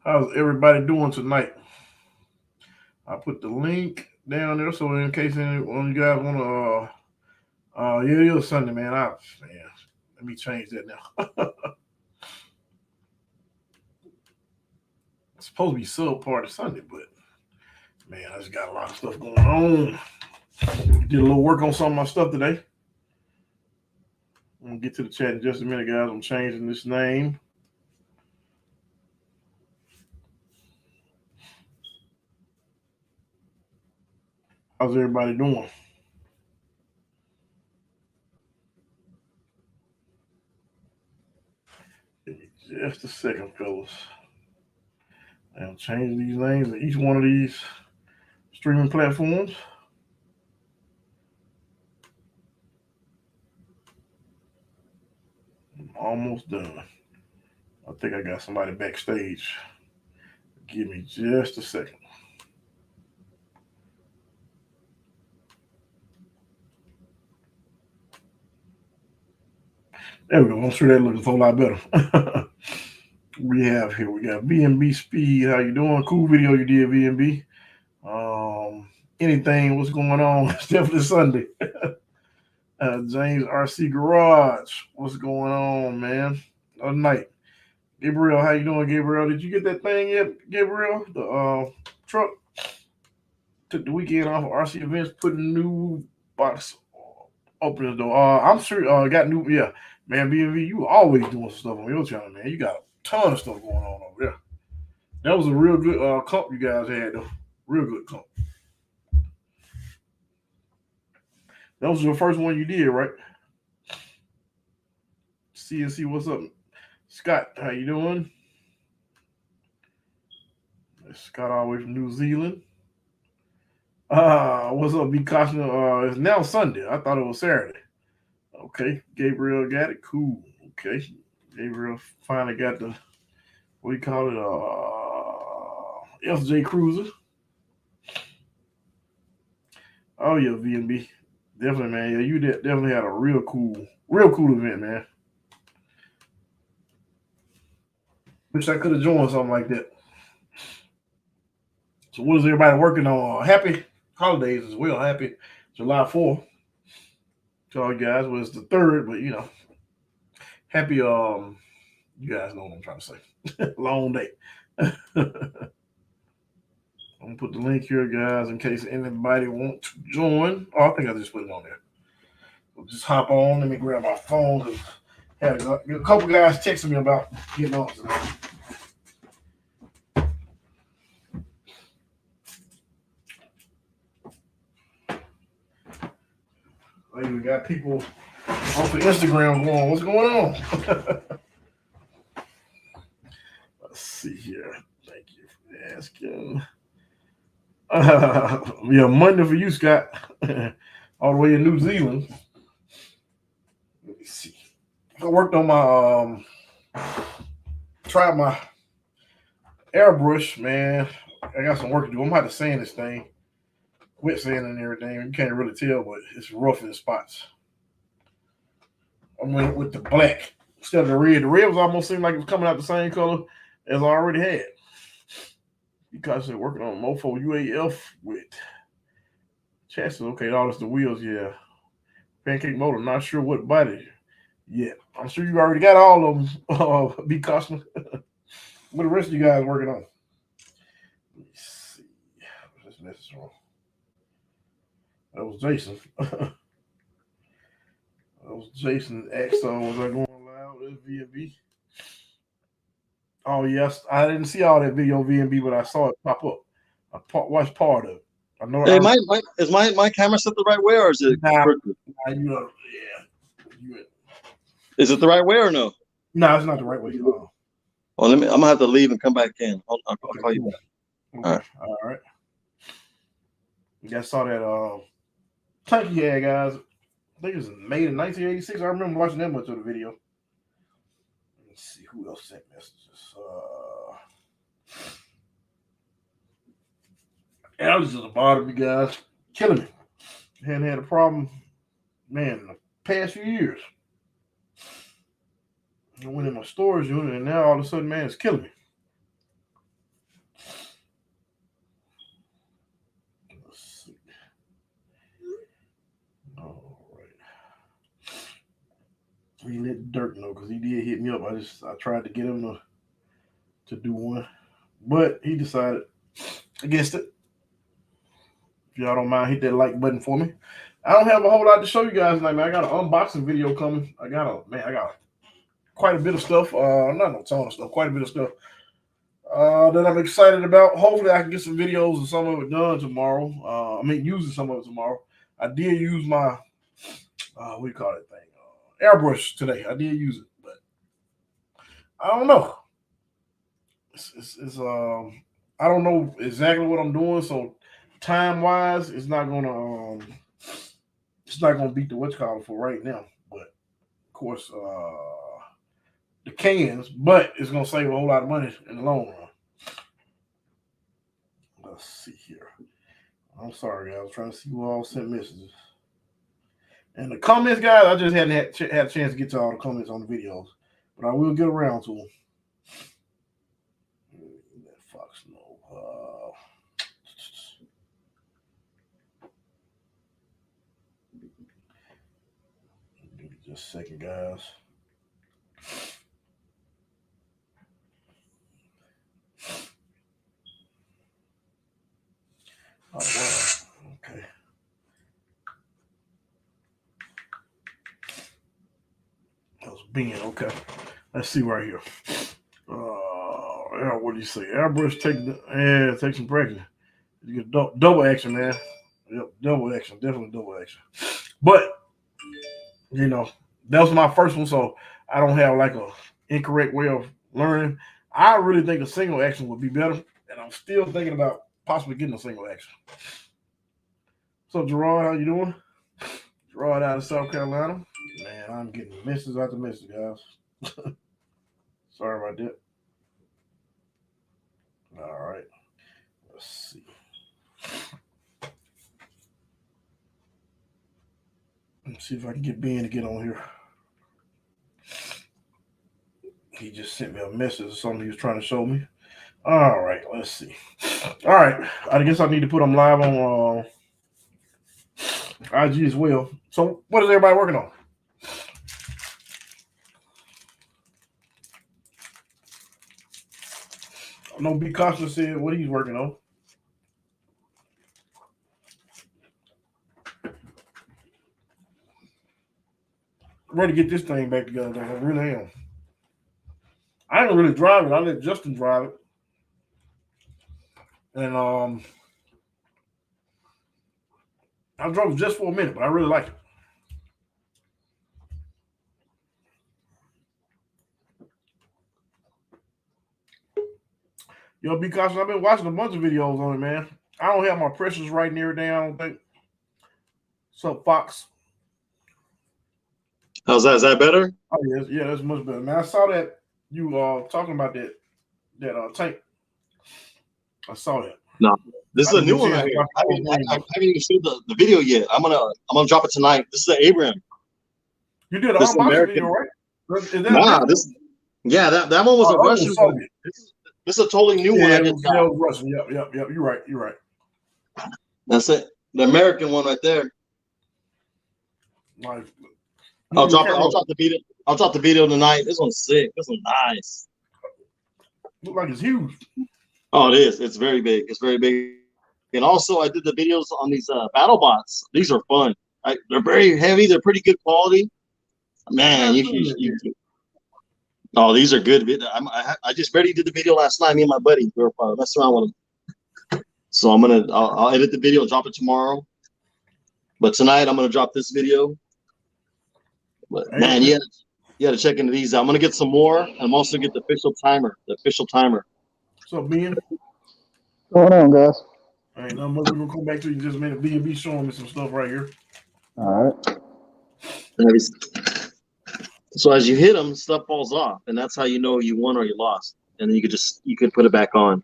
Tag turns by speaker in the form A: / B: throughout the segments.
A: How's everybody doing tonight? I put the link down there so in case any one of you guys want to. Yeah, it is Sunday, man. Man, let me change that now. It's supposed to be sub party Sunday, but man, I just got a lot of stuff going on. Did a little work on some of my stuff today. I'm gonna get to the chat in just a minute, guys. I'm changing this name. How's everybody doing? Give me just a second, fellas. I'm changing these names in each one of these streaming platforms. I'm almost done. I think I got somebody backstage. Give me just a second. There we go. I'm sure that looks a whole lot better. We got VNB Speed. How you doing? Cool video you did, VNB. Anything? What's going on? It's definitely Sunday. James RC Garage. What's going on, man? Other night. Gabriel, how you doing, Gabriel? Did you get that thing yet, Gabriel? The truck took the weekend off of RC events, put a new box openers though. I'm sure got new man, BMV, you always doing stuff on your channel, man. You got a ton of stuff going on over there. That was a real good comp you guys had though. Real good comp. That was your first one you did, right? CNC, what's up? Scott, how you doing? Scott all the way from New Zealand. What's up, B Costner? It's now Sunday. I thought it was Saturday. Okay, Gabriel got it. Cool. Okay, Gabriel finally got the what do you call it? FJ Cruiser. Oh yeah, VNB. Definitely, man. Yeah, you definitely had a real cool event, man. Wish I could have joined something like that. So, what is everybody working on? Happy holidays as well. Happy July 4th to all you guys. Well, it's the third, but happy you guys know what I'm trying to say. Long day. I'm gonna put the link here, guys, in case anybody wants to join. Oh, I think I just put it on there. So just hop on. Let me grab my phone. Had a couple guys texting me about getting on today. We got people off of Instagram going, what's going on? Let's see here. Thank you for asking. Yeah, Monday for you, Scott. All the way in New Zealand. Let me see. I worked on my tried my airbrush, man. I got some work to do. I'm gonna have to sand this thing. Wet sand and everything. You can't really tell, but it's rough in spots. I went with the black instead of the red. The red was almost seemed like it was coming out the same color as I already had. Because they're working on Mofo UAF with chassis. Okay, all this the wheels, yeah. Pancake motor, not sure what body yet. I'm sure you already got all of them, B Costner. What the rest of you guys working on? Let me see. What's this message from? That was Jason. That was Jason X. Was I going loud? That's VNB. Oh yes, I didn't see all that video VNB, but I saw it pop up. I watched part of it. I know.
B: Hey, is my camera set the right way, or is it?
A: Nah,
B: Is it the right way or no?
A: No, it's not the right way.
B: Well, I'm gonna have to leave and come back in. I'll call you back.
A: Okay. All right. You guys saw that tank he had, guys. I think it was made in 1986. I remember watching that much of the video. Let's see who else sent messages. Allergies at the bottom, you guys. Killing me. Hadn't had a problem, man, in the past few years. I went in my storage unit, and now all of a sudden, man, it's killing me. He let Dirk know because he did hit me up. I tried to get him to do one, but he decided against it. If y'all don't mind, hit that like button for me. I don't have a whole lot to show you guys tonight, man. I got an unboxing video coming. I got quite a bit of stuff. Not no ton of stuff, quite a bit of stuff that I'm excited about. Hopefully, I can get some videos and some of it done tomorrow. Using some of it tomorrow. I did use my what do you call that thing? Airbrush today. I did use it, but I don't know. I don't know exactly what I'm doing, so time wise, it's not gonna beat the what's called for right now. But of course, the cans, but it's gonna save a whole lot of money in the long run. Let's see here. I'm sorry, guys. I was trying to see who all sent messages. And the comments, guys, I just hadn't had a chance to get to all the comments on the videos, but I will get around to them. Let Fox know. Give me just a second, guys. Oh, wow. Okay. That was Ben. Okay. Let's see right here. What do you say? Airbrush take some practice. You get double action, man. Yep, double action. Definitely double action. But, that was my first one, so I don't have like a incorrect way of learning. I really think a single action would be better, and I'm still thinking about possibly getting a single action. So, Gerard, how you doing? Gerard out of South Carolina. Man, I'm getting messages after messages, guys. Sorry about that. All right. Let's see. Let's see if I can get Ben to get on here. He just sent me a message or something he was trying to show me. All right, let's see. All right, I guess I need to put them live on IG as well. So, what is everybody working on? I know B. Costa said what he's working on. I'm ready to get this thing back together. I really am. I didn't really drive it. I let Justin drive it. And I drove it just for a minute, but I really like it. Yo, because I've been watching a bunch of videos on it, man. I don't have my pressures right near it down, I don't think. What's up, Fox?
B: How's that? Is that better?
A: Oh, yeah, that's much better. Man, I saw that you talking about that tank. I saw that.
B: No, this is a new one right here. I haven't even seen the video yet. I'm gonna drop it tonight. This is an Abraham.
A: You did an unboxing video, right?
B: That one was a Russian one. This is a totally new one.
A: Yeah, it was Russian. Yep. You're right.
B: That's it. The American one right there.
A: Like,
B: I'll drop the video. I'll drop the video tonight. This one's sick. This one's nice.
A: Look like it's huge.
B: Oh, it is. It's very big. It's very big. And also, I did the videos on these battle bots. These are fun. They're very heavy. They're pretty good quality. Man, oh, these are good. I just barely did the video last night. Me and my buddy, we were messing around with them. So I'll edit the video, drop it tomorrow. But tonight I'm gonna drop this video. But man, you got to check into these. I'm gonna get some more. And I'm also get the official timer.
A: What's up, Ben?
C: What's going on, guys?
A: All right, now we're gonna come back to you in just a minute. B&B showing me some stuff right here.
C: All right.
B: So as you hit them, stuff falls off, and that's how you know you won or you lost. And then you could put it back on.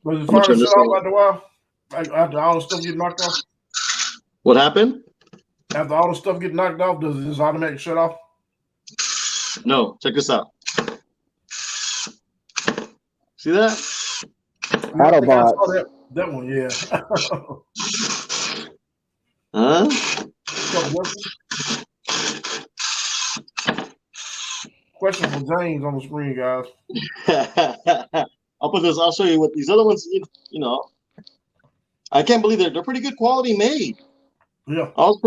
A: Was it fire shut off after a while? After all the stuff get knocked off?
B: What happened?
A: After all the stuff get knocked off, does it just automatically shut off?
B: No. Check this out. See that?
C: Autobots.
A: That one, yeah.
B: Huh?
A: question for James on the screen, guys.
B: I'll put this. I'll show you what these other ones. You know, I can't believe they're pretty good quality made.
A: Yeah.
B: I was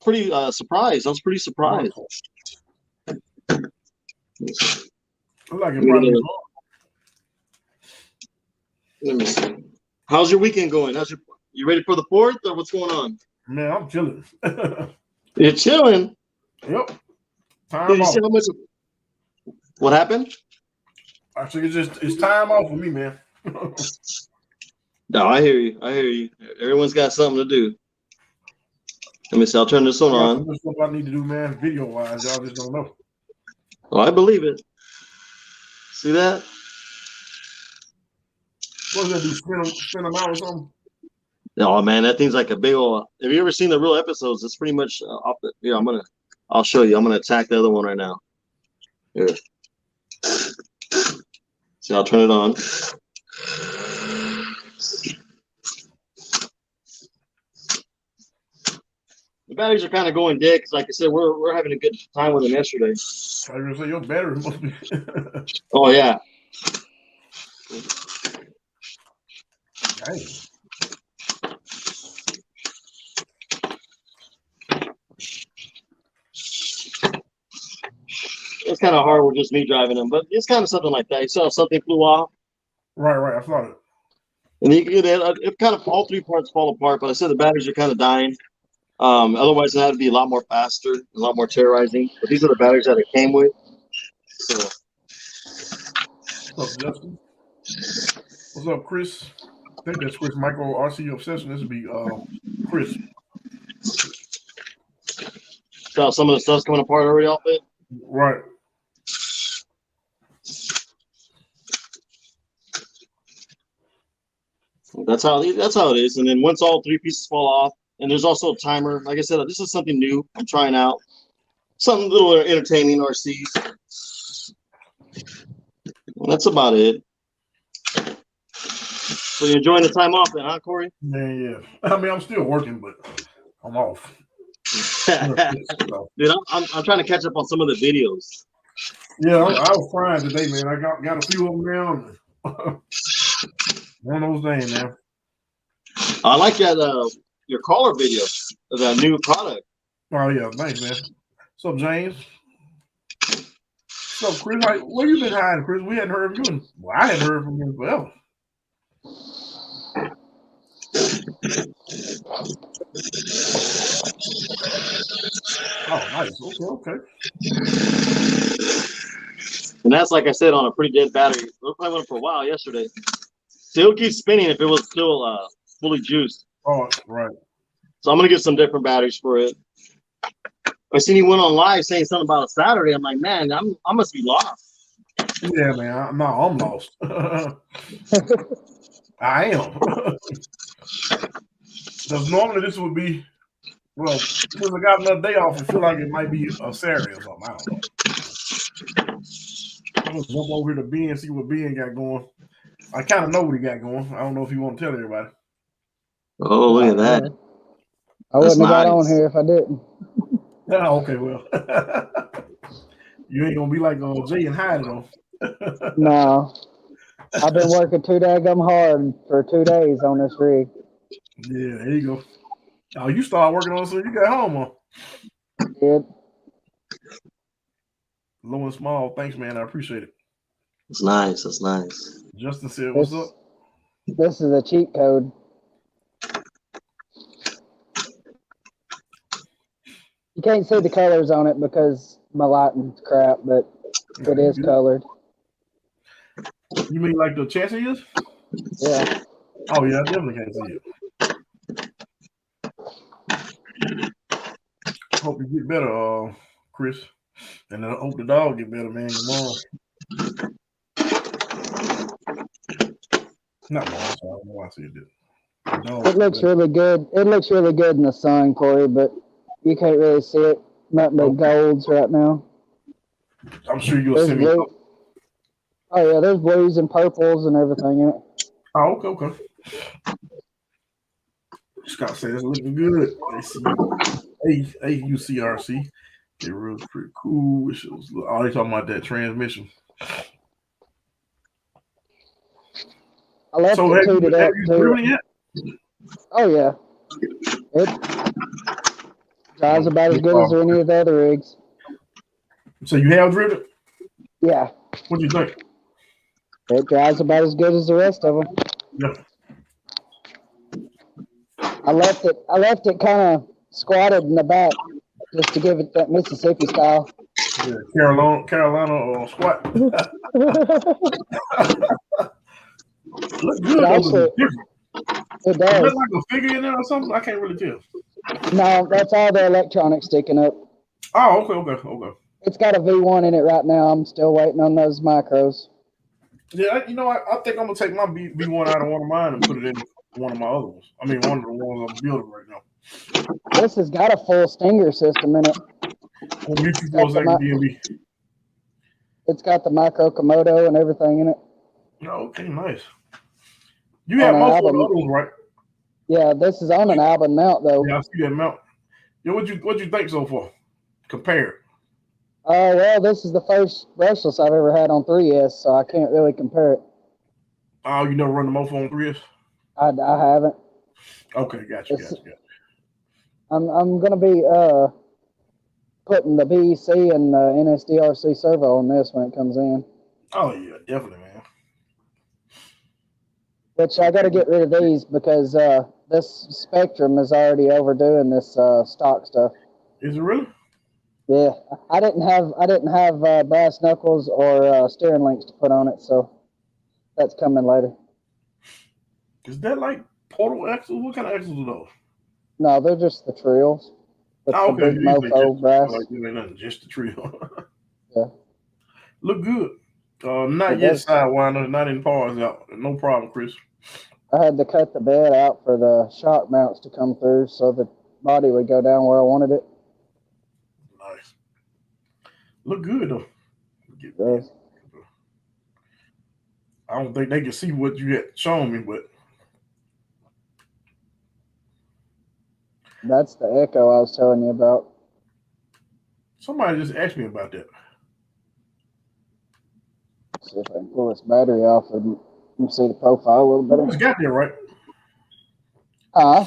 B: pretty surprised. I was pretty surprised.
A: I like it probably.
B: Let me see. How's your weekend going? You ready for the 4th or what's going on?
A: Man, I'm chilling.
B: You're chilling.
A: Yep. Time
B: Did you
A: off.
B: see how much? What happened?
A: I think it's time off for me, man.
B: No, I hear you. I hear you. Everyone's got something to do. Let me see. I'll turn this one on.
A: That's what I need to do, man. Video wise, y'all just don't know.
B: Oh, I believe it. See that?
A: What's that do? Spin them out or something?
B: Oh man, that thing's like a big old. Have you ever seen the real episodes? It's pretty much off the. Here, I'll show you. I'm gonna attack the other one right now. Here. See, I'll turn it on. The batteries are kind of going dead because, like I said, we're having a good time with them yesterday.
A: I was gonna say your battery must be.
B: Oh yeah.
A: Dang.
B: It's kind of hard with just me driving them, but it's kind of something like that. You saw something flew off.
A: Right. I saw it.
B: And it kind of all 3 parts fall apart, but I said the batteries are kind of dying. Otherwise, it had to be a lot more faster, a lot more terrorizing. But these are the batteries that it came with. So,
A: What's up, Justin? What's up, Chris? I think that's Chris Michael RC Obsession. This would be Chris.
B: so some of the stuff's coming apart already off it.
A: Right.
B: That's how it is. And then once all 3 pieces fall off, and there's also a timer. Like I said, this is something new. I'm trying out something a little entertaining. RCs. Well, that's about it. So you enjoying the time off then, huh, Corey?
A: Man, yeah. I mean, I'm still working, but I'm off.
B: Dude, I'm trying to catch up on some of the videos.
A: Yeah, I was trying today, man. I got a few of them now. One of those days, man.
B: I like that your caller video of that new product.
A: Oh yeah, thanks, man. What's up, James? What's up, Chris? Where you been hiding, Chris? We hadn't heard from you. Well, I hadn't heard from you forever. Oh, nice. Okay.
B: And that's, like I said, on a pretty dead battery. We were playing with it for a while yesterday. Still keeps spinning if it was still fully juiced.
A: Oh, right.
B: So I'm gonna get some different batteries for it. I seen you went on live saying something about a Saturday. I'm like, man, I must be lost.
A: Yeah, man. I'm lost. I am. Because normally this would be, well, since I got another day off, I feel like it might be a Saturday or something. I don't know. I'm gonna jump over here to Ben and see what Ben got going. I kind of know what he got going. I don't know if you want to tell everybody.
B: Oh, look at that.
C: I wouldn't have got on here if I didn't.
A: Oh, okay, well. You ain't going to be like Jay and Hyde, though.
C: No. I've been working too daggum hard for 2 days on this rig.
A: Yeah, there you go. Oh, you started working on it so you got home, huh?
C: Yeah.
A: Low and small. Thanks, man. I appreciate it.
B: That's nice. That's nice.
A: Justin said, what's up?
C: This is a cheat code. You can't see the colors on it because my lighting's crap, but it is colored.
A: You mean like the chassis is?
C: Yeah.
A: Oh, yeah, I definitely can't see it. Hope you get better, Chris. And I hope the dog get better, man. Tomorrow. Not long, so I don't know why I said that. No,
C: It looks really good. It looks really good in the sun, Corey, but you can't really see it. Nothing but golds right now.
A: I'm sure you'll send me.
C: Oh, yeah, there's blues and purples and everything in it.
A: Oh, okay. Scott says it's looking good. GNCRC. It was pretty cool. It was, oh, they talking about that transmission.
C: I left
A: So
C: it
A: have
C: tooted
A: you
C: up
A: driven
C: too.
A: it yet?
C: Oh yeah, it drives about as good as any of the other rigs.
A: So you have driven it?
C: Yeah,
A: What do you think?
C: it drives about as good as the rest of them.
A: Yeah.
C: I left it kind of squatted in the back just to give it that Mississippi style.
A: Yeah, Carolina squat. Look good though.
C: Actually, it
A: Is
C: does.
A: that like a figure in there or something? I can't really tell.
C: No, that's all the electronics sticking up.
A: Oh, okay.
C: It's got a V1 in it right now. I'm still waiting on those micros.
A: Yeah, you know, I think I'm gonna take my B1 out of one of mine and put it in one of my other ones. I mean, one of the ones I'm building right now.
C: This has got a full stinger system in it.
A: We'll mute you for a second, DMB.
C: It's got the micro Komodo and everything in it.
A: Oh, okay, nice. You have most of the other ones, right?
C: Yeah, this is on an Albin mount though.
A: Yeah, I see that mount. Yeah, what you think so far? Compared.
C: Well, this is the first brushless I've ever had on 3S, so I can't really compare it.
A: Oh, you never run the Mofo on 3S?
C: I haven't.
A: Okay, gotcha.
C: I'm gonna be putting the BEC and the NSDRC servo on this when it comes in.
A: Oh yeah, definitely, man.
C: Which I got to get rid of these because this Spectrum is already overdoing this stock stuff.
A: Is it really?
C: Yeah, I didn't have brass knuckles or steering links to put on it, so that's coming later.
A: Is that like portal axles? What kind of axles are those?
C: No, they're just the trills. With the big Mofo brass.
A: Just the trio.
C: Yeah.
A: Look good. Not yet sidewinders, not in pars out. No problem, Chris.
C: I had to cut the bed out for the shock mounts to come through so the body would go down where I wanted it.
A: Nice. Look good though.
C: It does.
A: I don't think they can see what you had shown me, but
C: that's the Echo I was telling you about.
A: Somebody just asked me about that.
C: Let's see if I can pull this battery off and you can see the profile a little better.
A: You just got there, right?
C: Huh?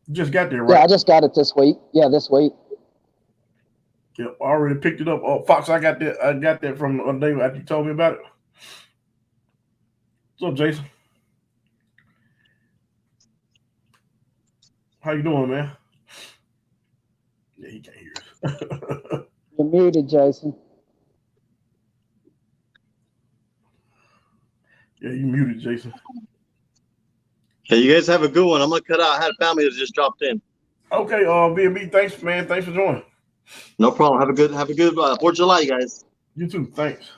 A: You just got there, right?
C: Yeah, I just got it this week. Yeah, this week.
A: Yeah, I already picked it up. Oh, Fox, I got that from the other day after you told me about it. What's up, Jason? How you doing, man? Yeah, he can't hear us.
C: You're muted, Jason.
A: Yeah, you muted, Jason.
B: Hey, you guys have a good one. I'm gonna cut out. I had a family that just dropped in.
A: Okay, B&B, thanks, man. Thanks for joining.
B: No problem. Have a good 4th of July, you guys.
A: You too. Thanks.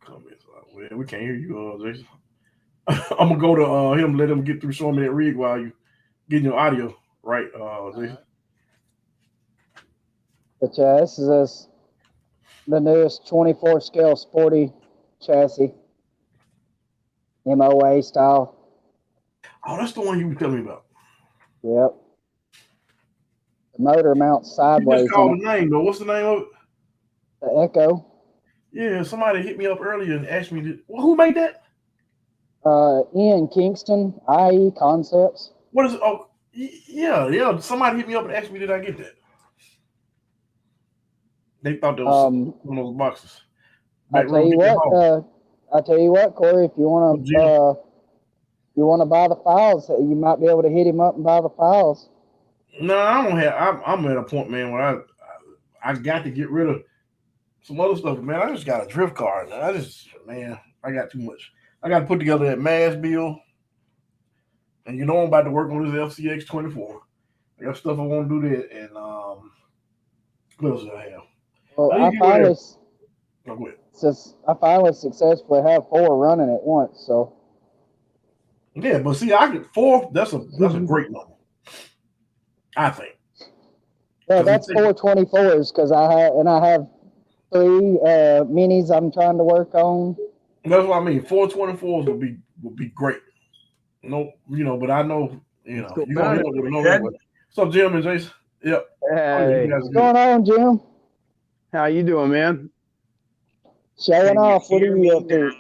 A: Comments. Well, we can't hear you, Jason. I'm gonna go to him, let him get through showing me that rig while you getting your audio right, Jason.
C: But yeah, this is the newest 24 scale sporty chassis. MOA style.
A: Oh, that's the one you were telling me about.
C: Yep. The motor mounts sideways.
A: You just called the name though. What's the name of it?
C: The Echo.
A: Yeah, somebody hit me up earlier and asked me, who made that?
C: Ian Kingston, IE Concepts.
A: What is it? Oh, yeah. Somebody hit me up and asked me, did I get that? They thought that was one of those boxes.
C: I tell you what, Corey, if you want to buy the files, you might be able to hit him up and buy the files.
A: No, I don't have. I'm at a point, man, where I got to get rid of some other stuff, man. I just got a drift car. I got too much. I got to put together that mass bill, and I'm about to work on this FCX 24. I got stuff I want to do that, and what else do I have?
C: Well, I finally successfully have 4 running at once. So
A: yeah, but see, I get 4. That's a great number, I think.
C: Yeah, that's 4 24s because I have 3 minis I'm trying to work on.
A: That's what I mean. 4 24s would be great. No, but I know, you're gonna hit up with another one. What's up, Jim and Jason? Yep.
D: Hey,
A: You guys
C: What's
A: are
C: going on, Jim?
D: how you doing, man?
C: Showing off. What are you up to?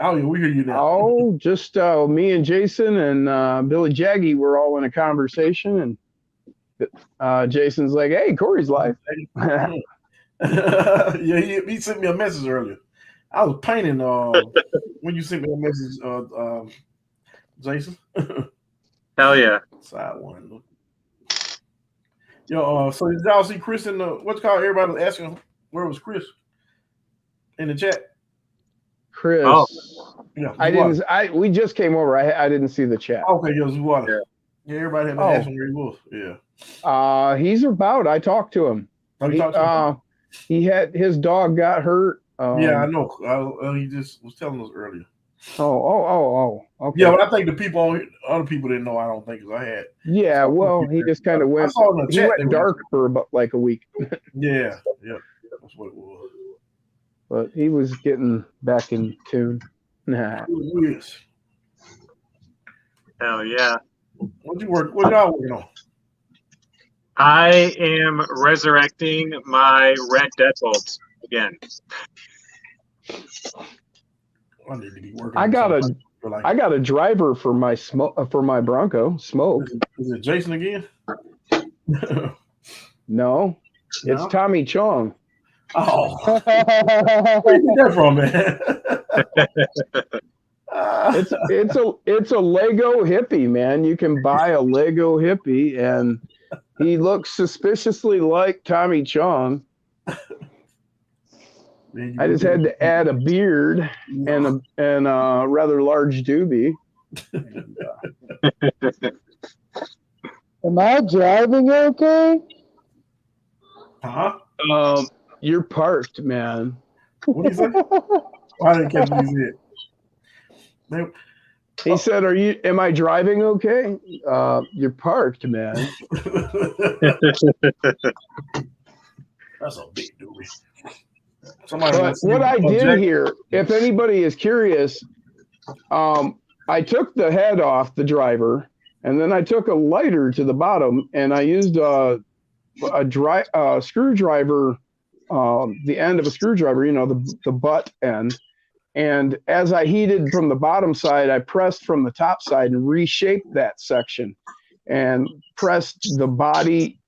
A: Oh, yeah, we hear you now.
D: Oh, just me and Jason and Billy Jaggy were all in a conversation, and Jason's like, "Hey, Corey's live."
A: Yeah, he sent me a message earlier. I was painting when you sent me a message, Jason.
E: Hell yeah.
A: Side one. Yo, so did y'all see Chris in the what's called? Everybody was asking where was Chris in the chat.
D: Chris,
E: Oh.
A: Yeah,
D: I didn't. We just came over. I didn't see the chat.
A: Okay, yeah, Zuwada. Yeah, everybody had been asking where he was. Yeah.
D: He's about. I talked to him.
A: Oh, you talked to him?
D: He had his dog got hurt.
A: Yeah, I know. He just was telling us earlier.
D: Oh. Okay.
A: Yeah, but I think the people other people didn't know. I don't think because I had.
D: Yeah, well, he just kind of went.
A: I saw in the
D: He
A: chat
D: went dark for about like a week.
A: Yeah, that's what it was.
D: But he was getting back in tune. Nah.
A: Yes.
E: Hell yeah.
A: What y'all working on?
E: I am resurrecting my red deadbolts again.
A: I need to be working.
D: I got a driver for my Bronco Smoke.
A: Is it Jason again?
D: No, it's Tommy Chong.
A: Oh, where you get that from, man?
D: It's a Lego hippie, man. You can buy a Lego hippie, and he looks suspiciously like Tommy Chong.
A: Man,
D: I just had to add a beard and a rather large doobie.
C: Am I driving okay?
A: Huh?
D: You're parked, man.
A: What do you say? I didn't catch what you said.
D: He said, am I driving okay? You're parked, man.
A: That's a big doobie.
D: But what I did here, if anybody is curious, I took the head off the driver, and then I took a lighter to the bottom, and I used a screwdriver, the end of a screwdriver, the butt end. And as I heated from the bottom side, I pressed from the top side and reshaped that section and pressed the body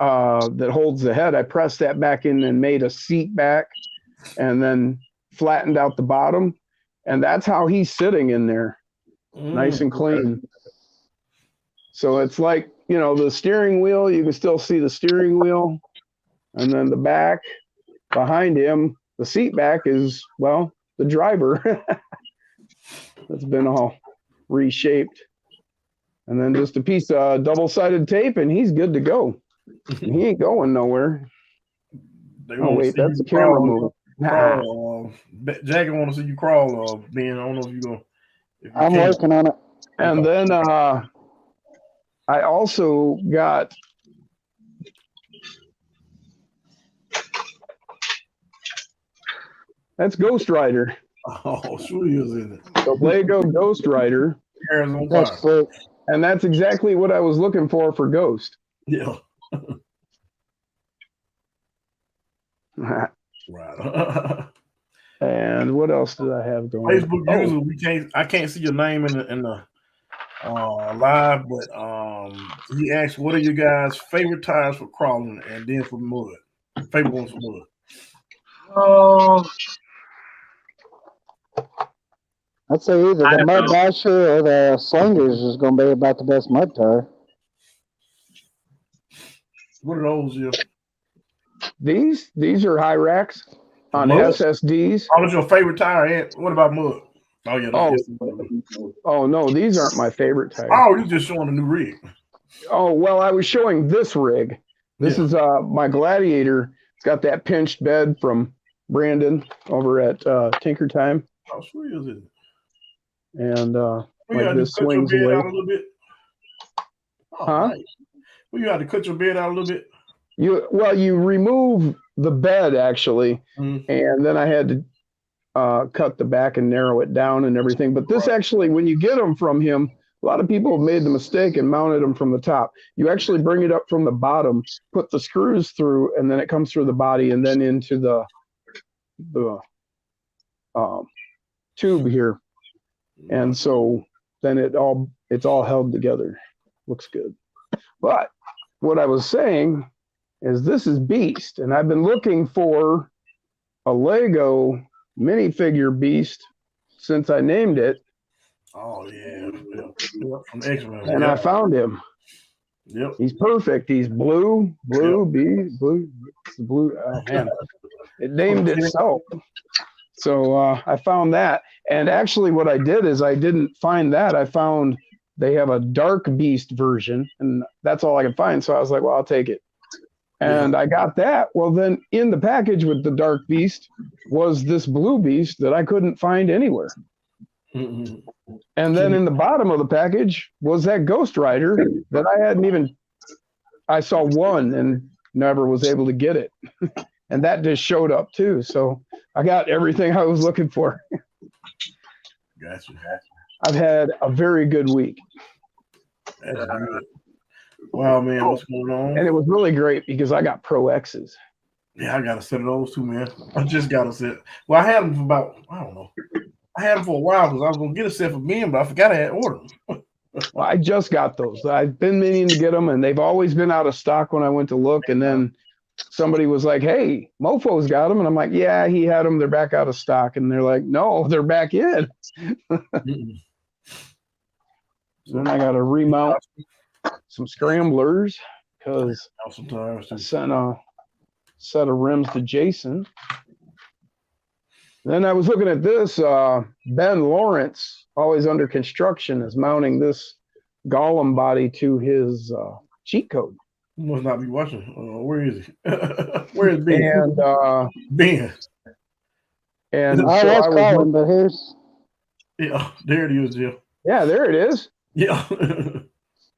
D: that holds the head. I pressed that back in and made a seat back and then flattened out the bottom. And that's how he's sitting in there, nice and clean. So it's like, the steering wheel, you can still see the steering wheel. And then the back behind him, the seat back is, well, the driver. That's been all reshaped. And then just a piece of double-sided tape, and he's good to go. He ain't going nowhere. Oh, wait, that's the camera moving.
A: Jackie want to see you crawl, Ben. I don't know if you're going to.
C: I'm working on it.
D: And then I also got that's Ghost Rider.
A: Oh, sure is, isn't it?
D: The Lego Ghost Rider.
C: That's sick.
D: And that's exactly what I was looking for Ghost.
A: Yeah. Right.
D: And what else did I have going?
A: Facebook users, I can't see your name in the live, but he asked, "What are your guys' favorite tires for crawling and then for mud? Favorite ones for mud?"
C: I'd say either the Mud Dasher or the Slingers is going to be about the best mud tire.
A: What are those? Yeah.
D: These are high racks on
A: mud?
D: SSDs.
A: Oh, what's your favorite tire? And what about mud? Oh yeah.
D: Oh no, these aren't my favorite tires.
A: Oh, you're just showing a new rig.
D: Oh well, I was showing this rig. This is my Gladiator. It's got that pinched bed from Brandon over at Tinker Time.
A: How sweet is it?
D: And
A: like
D: this swings away.
A: Out a little bit. Oh,
D: huh?
A: Nice. Well, you had to cut your bed out a little bit.
D: You remove the bed actually, and then I had to cut the back and narrow it down and everything. But this actually, when you get them from him, A lot of people have made the mistake and mounted them from the top. You actually bring it up from the bottom, put the screws through, and then it comes through the body and then into the tube here. And so then it's all held together. Looks good. But what I was saying is this is Beast, and I've been looking for a Lego minifigure Beast since I named it.
A: Oh yeah, from X-Men.
D: And I found him.
A: Yep.
D: He's perfect. He's blue. Oh man, it named itself. So I found that. And actually what I did is I didn't find that. I found they have a dark Beast version, and that's all I could find. So I was like, well, I'll take it. And I got that. Well, then in the package with the dark Beast was this blue Beast that I couldn't find anywhere.
A: Mm-hmm.
D: And then in the bottom of the package was that Ghost Rider that I saw one and never was able to get it. And that just showed up too. So I got everything I was looking for.
A: Gotcha.
D: I've had a very good week.
A: That's good. Wow, man, what's going on?
D: And it was really great because I got Pro X's.
A: Yeah, I got a set of those too, man. I just got a set. Well, I had them for about, I don't know. I had them for a while because I was going to get a set for men, but I forgot I had ordered them.
D: Well, I just got those. I've been meaning to get them, and they've always been out of stock when I went to look. And then somebody was like, hey, Mofo's got them. And I'm like, yeah, he had them. They're back out of stock. And they're like, no, they're back in. So then I got to remount some scramblers because I sent a set of rims to Jason. Then I was looking at this. Ben Lawrence, always under construction, is mounting this Gollum body to his cheat code.
A: You must not be watching. Where is he? Where is Ben?
D: And
A: Ben.
D: And
C: I
D: so
C: was calling, but here's.
A: Yeah, there it is, Jill.
D: Yeah, there it is.
A: Yeah.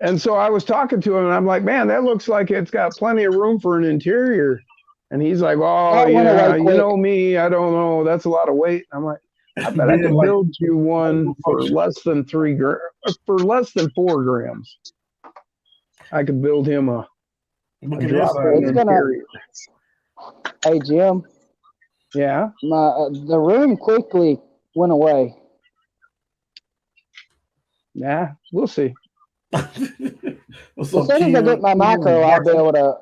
D: And so I was talking to him, and I'm like, man, that looks like it's got plenty of room for an interior. And he's like, oh, yeah, you know me. I don't know. That's a lot of weight. I'm like, I bet I can build you one for less than 4 grams. I could build him a interior.
C: Hey, Jim.
D: Yeah?
C: The room quickly went away.
D: Yeah, we'll see.
C: As soon as I get my micro, I'll be able to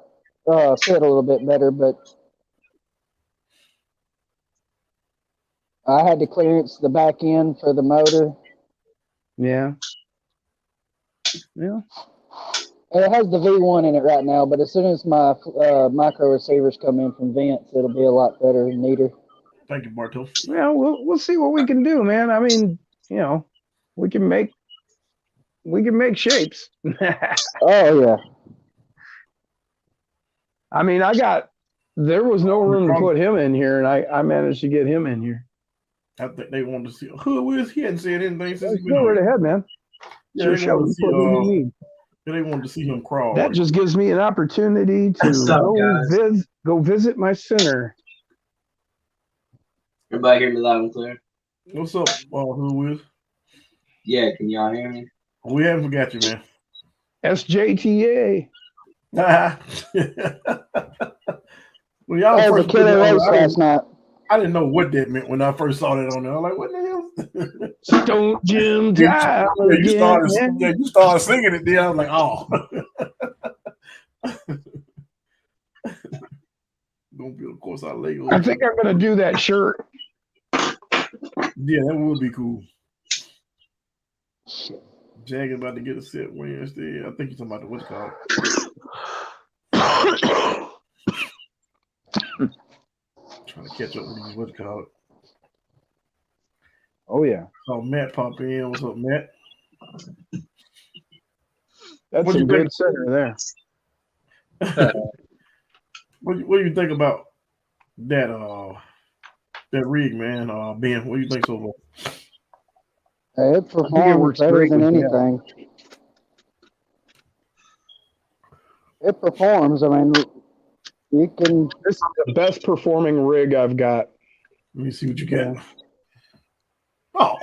C: fit a little bit better, but I had to clearance the back end for the motor.
D: Yeah. Yeah.
C: And it has the V1 in it right now, but as soon as my micro receivers come in from Vance, it'll be a lot better and neater.
A: Thank you, Bartos.
D: Yeah, we'll see what we can do, man. I mean, you know, we can make shapes.
C: Oh yeah.
D: I mean, there was no room to put him in here, and I managed to get him in here.
A: I think they wanted to see who is. He hadn't said anything since
D: Go right ahead, man.
A: Yeah, they wanted to see him crawl.
D: That just gives me an opportunity to go visit my center.
F: Everybody hear me loud and clear?
A: What's up, who is?
F: Yeah, can y'all hear me?
A: We haven't forgot you, man.
D: SJTA.
A: When y'all
C: That was a killer race last night.
A: I didn't know what that meant when I first saw that on there. I was like, what the hell?
D: Stone Jim Dial
A: you started singing it there. I was like, oh. Gonna build a course out of Lego.
D: I think I'm gonna do that shirt.
A: Yeah, that would be cool. Jag about to get a set Wednesday. I think you're talking about the what's called. Trying to catch up with these what's called.
D: Oh yeah.
A: Oh, Matt pop in. What's up, Matt?
D: That's a good center there.
A: What do you think about that rig, man? Ben, what do you think so far?
C: It performs better than anything. It performs. I mean, you can.
D: This is the best performing rig I've got.
A: Let me see what you got. Oh,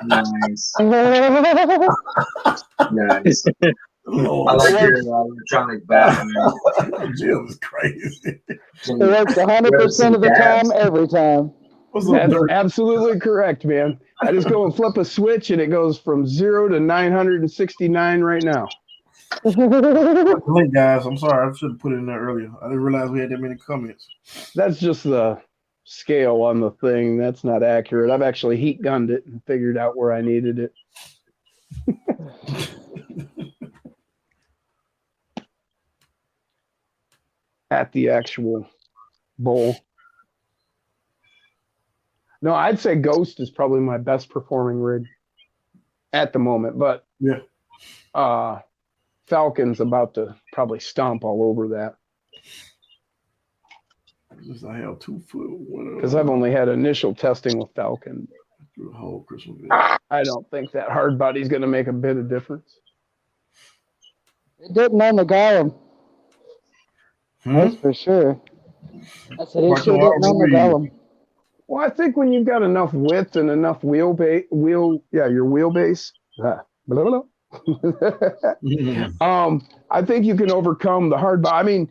F: Nice. Nice.
A: Lord,
F: I like your electronic bat, man.
A: Jim is crazy.
C: It works 100% of the time, every time.
A: What's up,
D: That's
A: Dirk?
D: absolutely correct, man. I just go and flip a switch, and it goes from 0 to 969 right now.
A: Link, guys. I'm sorry. I should have put it in there earlier. I didn't realize we had that many comments.
D: That's just the scale on the thing. That's not accurate. I've actually heat gunned it and figured out where I needed it. At the actual bowl. No, I'd say Ghost is probably my best performing rig at the moment, but
A: Yeah.
D: Falcon's about to probably stomp all over that
A: I have 2 foot.
D: because I've only had initial testing with Falcon.
A: Through the whole Christmas video.
D: I don't think that hard body's going to make a bit of difference.
C: It didn't on the Golem. That's for sure. I said it sure didn't on the Golem.
D: Well, I think when you've got enough width and enough your wheelbase. Blah, blah. I think you can overcome the hard body. I mean,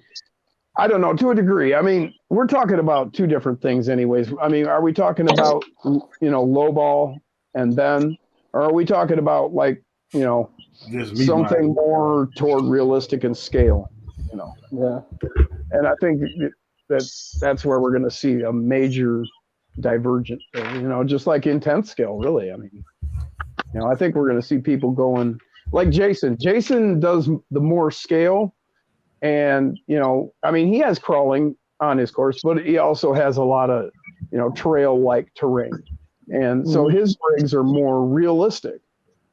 D: I don't know, to a degree. I mean, we're talking about two different things anyways. I mean, are we talking about, low ball and then, or are we talking about like, something more toward realistic and scale,
C: Yeah.
D: And I think that's where we're going to see a major divergent thing, just like intense scale, really. I mean, I think we're going to see people going like Jason. Jason does the more scale. And, I mean, he has crawling on his course, but he also has a lot of, trail-like terrain. And so his rigs are more realistic.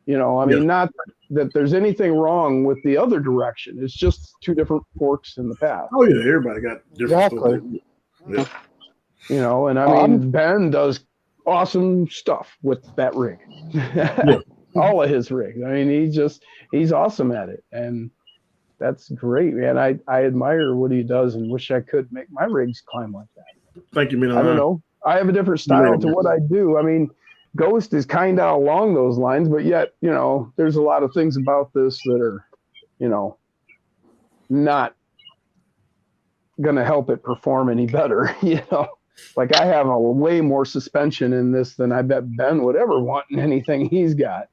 D: I mean, not that there's anything wrong with the other direction. It's just two different forks in the path.
A: Oh, yeah. Everybody got different stuff.
C: Exactly.
D: And I mean, Ben does awesome stuff with that rig. All of his rigs. I mean, he's awesome at it. And that's great, man. I admire what he does and wish I could make my rigs climb like that.
A: Thank you, man.
D: I don't know. I have a different style to what I do. I mean, Ghost is kind of along those lines, but yet, there's a lot of things about this that are, not going to help it perform any better, Like I have a way more suspension in this than I bet Ben would ever want in anything he's got.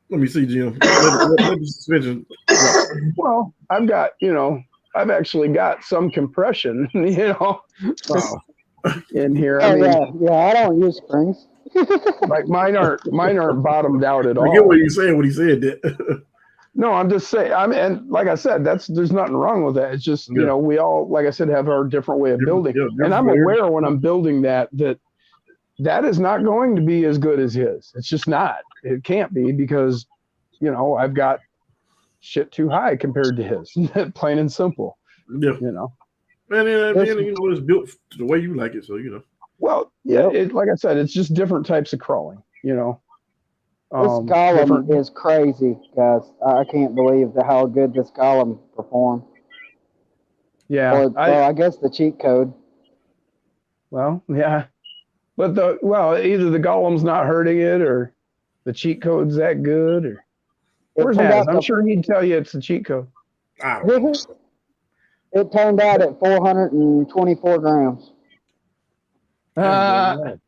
A: Let me see, Jim. Let the suspension.
D: Well, I've got, I've actually got some compression, in here. I mean,
C: yeah, I don't use springs.
D: like mine aren't bottomed out at all.
A: I get what you said when he said that.
D: No, I'm just saying. And like I said, there's nothing wrong with that. It's just we all, like I said, have our different way of building. And I'm aware when I'm building that is not going to be as good as his. It's just not. It can't be because, I've got shit too high compared to his. Plain and simple.
A: Yeah. And it's built the way you like it, so
D: Well, yeah, like I said, it's just different types of crawling,
C: This Golem is crazy, guys. I can't believe how good this Golem performed.
D: Yeah.
C: I guess the cheat code.
D: Well, yeah. But either the Golem's not hurting it or the cheat code's that good or where's Naz? I'm sure he'd tell you it's a cheat code.
C: It turned out at 424 grams.
A: that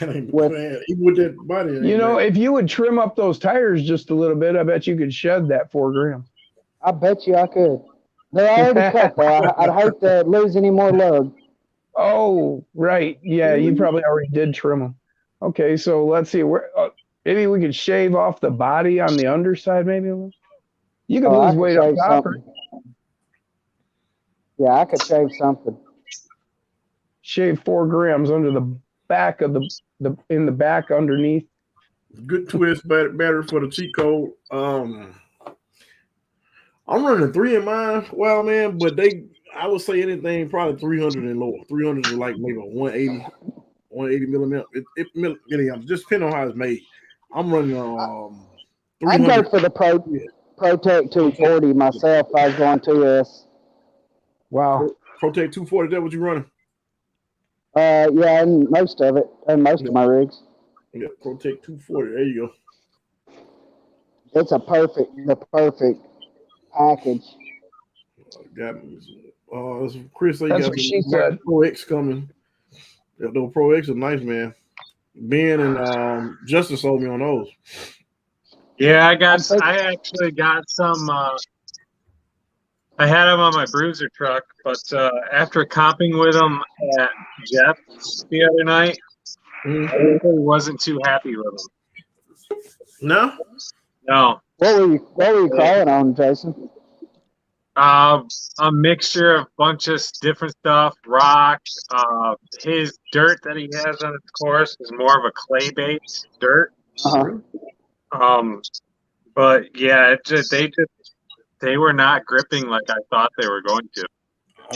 A: ain't bad. Even with that body.
D: If you would trim up those tires just a little bit, I bet you could shed that 4 grams.
C: I bet you I could. They're already cut though. I'd hate to lose any more load.
D: Oh, right. Yeah, you probably already did trim them. Okay, so let's see. Maybe we could shave off the body on the underside, maybe a little. You could lose weight up top.
C: Yeah, I could shave something.
D: Shave 4 grams under the back of in the back underneath.
A: Good twist battery for the cheat code. I'm running 3 in mine, well, man, but I would say anything probably 300 and lower. 300 is like maybe 180 milliamp. It just depending on how it's made. I'm running
C: I'd go for the Protect 240 myself if I was going 2S.
D: Wow.
A: Protect 240, is that what you're running?
C: Yeah, and most of it, and most of my rigs.
A: Yeah, Protect 240. There you go.
C: It's the perfect package.
A: Got Chris said
D: That's
A: got
D: what
A: some
D: she said.
A: Pro X coming. Yeah, those Pro X are nice, man. Ben and Justin sold me on those.
E: Yeah, I actually got some. I had them on my bruiser truck, but after comping with them at Jeff's the other night, I really wasn't too happy with them.
A: No?
E: No.
C: What were you calling on, Jason?
E: A mixture of bunch of different stuff, rock. His dirt that he has on his course is more of a clay-based dirt.
C: Uh-huh.
E: But yeah, they were not gripping like I thought they were going to.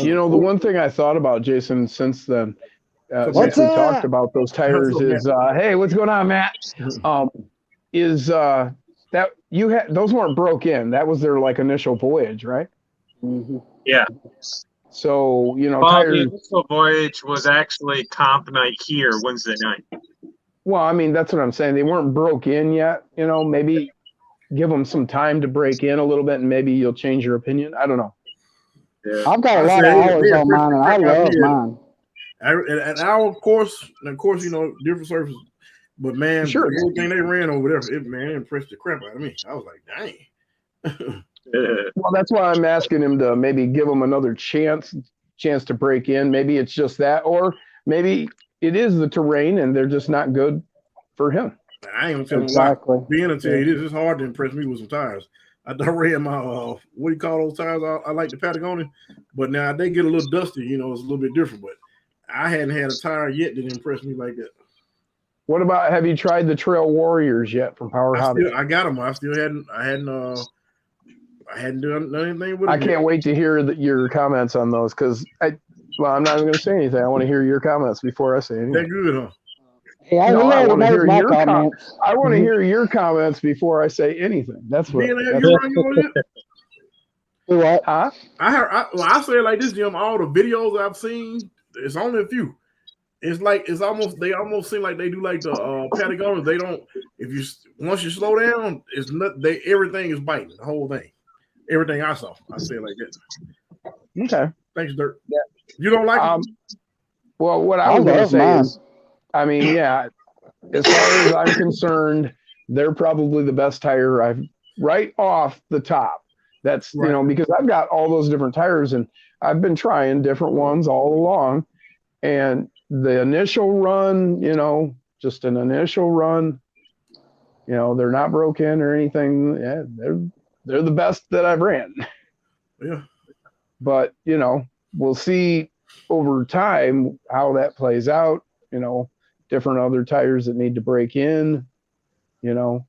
D: You know, the one thing I thought about, Jason, since then,
C: What's
D: since we
C: up?
D: talked about those tires is, hey, what's going on, Matt? That you had those weren't broke in. That was their like initial voyage, right?
C: Mm-hmm.
E: Yeah.
D: So, you know,
E: Well,
D: tires.
E: the initial voyage was actually comp night here Wednesday night.
D: Well, I mean, that's what I'm saying. They weren't broke in yet. You know, maybe give them some time to break in a little bit, and maybe you'll change your opinion. I don't know.
E: Yeah.
C: I've got a lot of hours on mine, and I love mine.
A: At our course, and of course, you know, different surfaces. But man,
D: Sure.
A: everything they ran over there, it impressed the crap out of me. I was like, dang.
D: Well, that's why I'm asking him to maybe give them another chance to break in. Maybe it's just that, or maybe it is the terrain and they're just not good for him.
A: I ain't gonna tell him
C: Exactly.
A: why. Being to tell you this, it's hard to impress me with some tires. I ran my what do you call those tires? I like the Patagonia, but now they get a little dusty. You know, it's a little bit different. But I hadn't had a tire yet that impressed me like that.
D: What about, have you tried the Trail Warriors yet from Power Hobby?
A: I got them. I hadn't done anything with them.
D: I can't wait to hear your comments on those because I'm not even going to say anything. I want to hear your comments before I say anything.
A: They're good, huh?
C: Yeah,
D: No, I want to hear
C: my
D: your
C: comments.
D: I want to hear your comments before I say anything. That's what.
A: You run over it?
C: Do what?
D: Huh?
A: I say it like this, Jim. All the videos I've seen, it's only a few. It's like they almost seem like they do like the Patagonia. They don't. Once you slow down, it's not. Everything is biting the whole thing. Everything I saw, I say it like that.
D: Okay.
A: Thanks, Dirt.
D: Yeah.
A: You don't like them?
D: Well, what I was going to say is, I mean, yeah, as far as I'm concerned, they're probably the best tire I've right off the top. That's, right. You know, because I've got all those different tires and I've been trying different ones all along. And the initial run, you know, just an initial run, you know, they're not broken or anything. Yeah, they're the best that I've ran.
A: Yeah.
D: But, you know, we'll see over time how that plays out, you know, different other tires that need to break in, you know.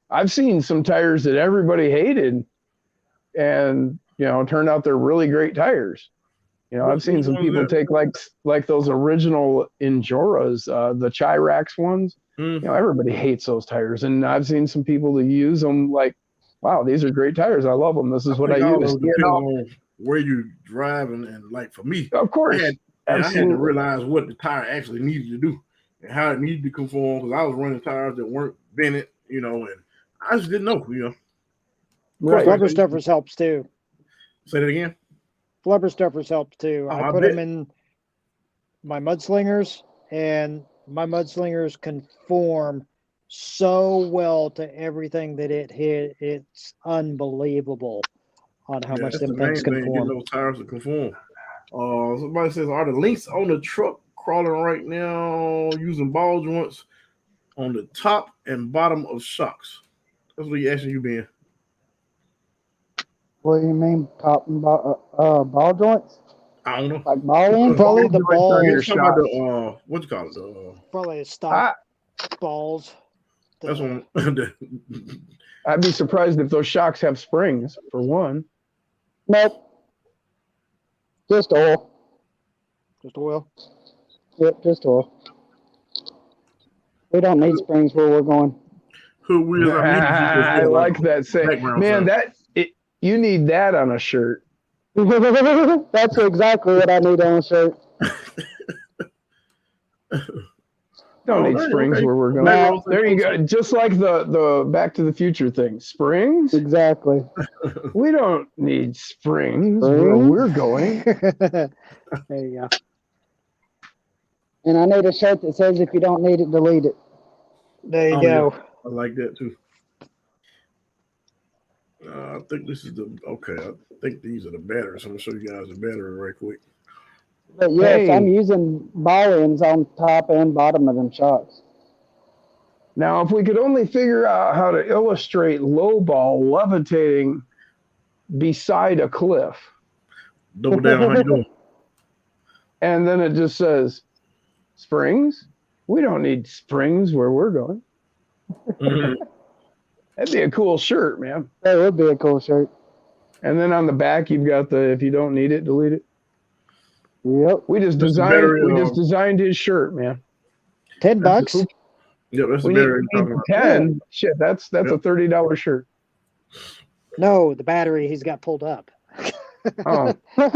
D: I've seen some tires that everybody hated and, you know, turned out they're really great tires. You know, I've seen some people take like those original Enjoras, the Chirax ones. You know, everybody hates those tires. And I've seen some people that use them like, wow, these are great tires. I love them. This is what I use.
A: You know, on where you drive and like for me,
D: of course,
A: I had to realize what the tire actually needed to do and how it needed to conform because I was running tires that weren't vented, you know, and I just didn't know, you know.
C: Right. Flubber stuffers helps too.
A: Say that again.
C: Flubber stuffers helps too. I put them in my mudslingers, and my mudslingers conform so well to everything that it hit. It's unbelievable on how much them things conform.
A: Those tires to conform. Somebody says, are the links on the truck crawling right now using ball joints on the top and bottom of shocks? That's what he asking you, Ben.
C: What do you mean, top and ball joints?
A: I don't know.
C: Like balling? Probably the balls.
A: What you call it?
C: Probably stock balls.
A: That's one.
D: I'd be surprised if those shocks have springs, for one.
C: Nope. Just oil. Just oil? Yep, just oil. We don't need springs where we're going.
D: I like that saying. Man, you need that on a shirt. That's
C: exactly what I need on a shirt.
D: Don't
A: Oh,
D: need springs
A: okay.
D: where we're going.
A: Now,
D: There you go. Just like the Back to the Future thing. Springs?
C: Exactly.
D: We don't need springs where we're going.
C: There you go.
G: And I need a shirt that says if you don't need it, delete it.
C: There you
A: Oh,
C: go.
A: yeah. I like that too. I think this is the okay. I think these are the batteries. I'm gonna show you guys the battery right quick.
G: But yes,
D: Hey.
G: I'm using ball ends on top and bottom of them shocks.
D: Now, if we could only figure out how to illustrate low ball levitating beside a cliff,
A: Double down. How you doing?
D: and then it just says, springs? We don't need springs where we're going.
A: Mhm.
D: That'd be a cool shirt, man.
G: That would be a cool shirt.
D: And then on the back, you've got the if you don't need it, delete it.
G: Yep.
D: We just
A: That's the
D: designed
A: battery,
D: we just designed his shirt, man.
C: $10.
A: Yep, that's the
D: We
A: battery.
D: need
A: I'm talking about.
D: 10. Shit, that's a $30 shirt.
C: No, the battery he's got pulled up.
D: Oh,
C: That's what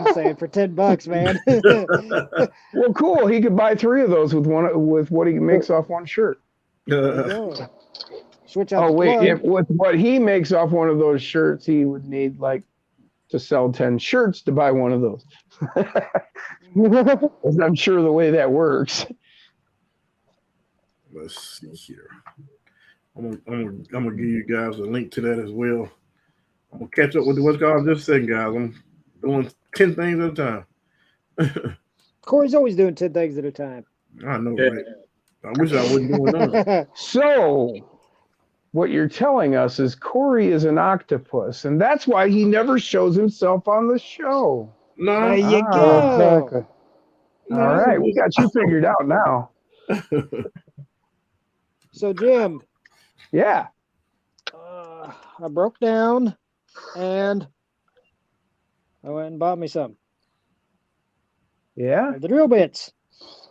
C: I'm saying for $10, man.
D: well, cool. He could buy 3 of those with what he makes off one shirt.
C: There you go. Switch out
D: Oh
C: the
D: wait,
C: plug.
D: if with what he makes off one of those shirts, he would need like to sell 10 shirts to buy one of those. 'Cause I'm sure the way that works.
A: Let's see here. I'm gonna give you guys a link to that as well. I'm gonna catch up with what's going on in just a second, guys. I'm doing 10 things at a time.
C: Corey's always doing 10 things at a time.
A: I know, right? I wish I wasn't doing none.
D: So, what you're telling us is Corey is an octopus, and that's why he never shows himself on the show.
A: No,
C: There you
D: Ah,
C: go.
G: Exactly.
A: no,
D: All right, we got you figured out now.
C: So, Jim,
D: Yeah.
C: I broke down and I went and bought me some.
D: Yeah.
C: The drill bits.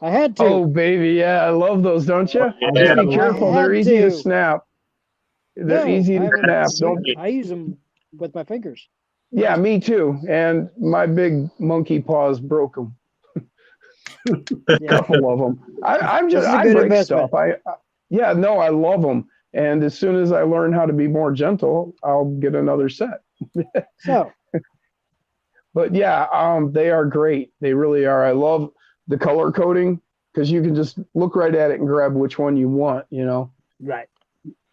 C: I had to.
D: Oh, baby. Yeah. I love those, don't you?
E: Yeah.
D: Just be
C: I
D: careful.
C: had
D: They're easy to
C: to.
D: snap. They're
C: No,
D: easy
C: I
D: to
C: haven't
D: snap.
C: used-
D: Don't.
C: I use them with my fingers.
D: Yeah, me too. And my big monkey paws broke them.
C: Yeah.
D: Couple of them. I'm
C: This
D: just
C: is a
D: I
C: good
D: break
C: investment.
D: stuff. Yeah, no, I love them. And as soon as I learn how to be more gentle, I'll get another set.
C: So,
D: But yeah, they are great. They really are. I love the color coding because you can just look right at it and grab which one you want, you know.
C: right.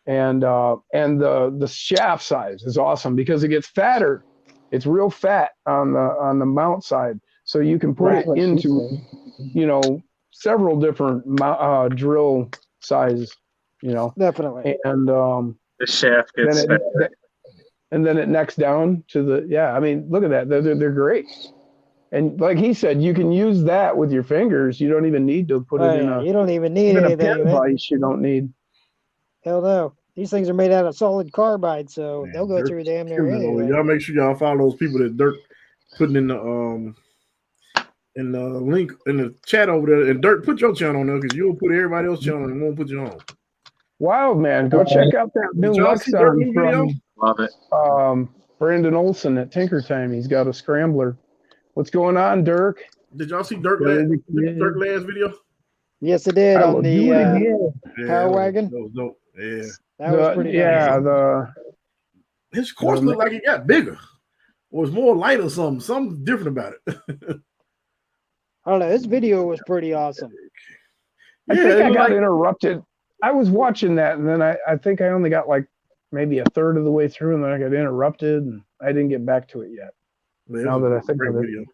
D: And the shaft size is awesome because it gets fatter. It's real fat on the mount side, so you can put
G: That's
D: it
G: what she
D: into,
G: said.
D: you know, several different drill sizes, you know,
C: Definitely.
D: and
E: The shaft
D: then
E: gets
D: it necks down to the yeah. I mean, look at that. They're great. And like he said, you can use that with your fingers. You don't even need to put
C: Oh,
D: it in
C: yeah. You don't even need
D: even a
C: anything.
D: pin
C: Man.
D: vise. You don't need.
C: Hell no. These things are made out of solid carbide, so
A: Man,
C: they'll go
A: Dirk
C: through damn near
A: killing it over.
C: anything.
A: Y'all make sure y'all follow those people that Dirk putting in the link in the chat over there. And Dirk, put your channel on there because you'll put everybody else's channel and won't put your own.
D: Wild man, go check out that new
A: Did y'all see Dirk
D: Lexon
A: new video?
E: love it.
D: from Brandon Olson at Tinker Time. He's got a scrambler. What's going on, Dirk?
A: Did y'all see Dirk
D: Yeah,
A: last video?
C: Yes, it did
D: I
C: on
D: will
C: the
D: do it again.
A: Yeah,
C: Power
A: that
C: wagon.
A: was dope. Yeah.
C: That was pretty nice.
A: His course looked like it got bigger. Or was more light or something. Something different about it.
C: I don't know. This video was pretty awesome.
D: I think I got interrupted. I was watching that, and then I think I only got like maybe a third of the way through, and then I got interrupted, and I didn't get back to it yet. Now that I think of it.
A: Video.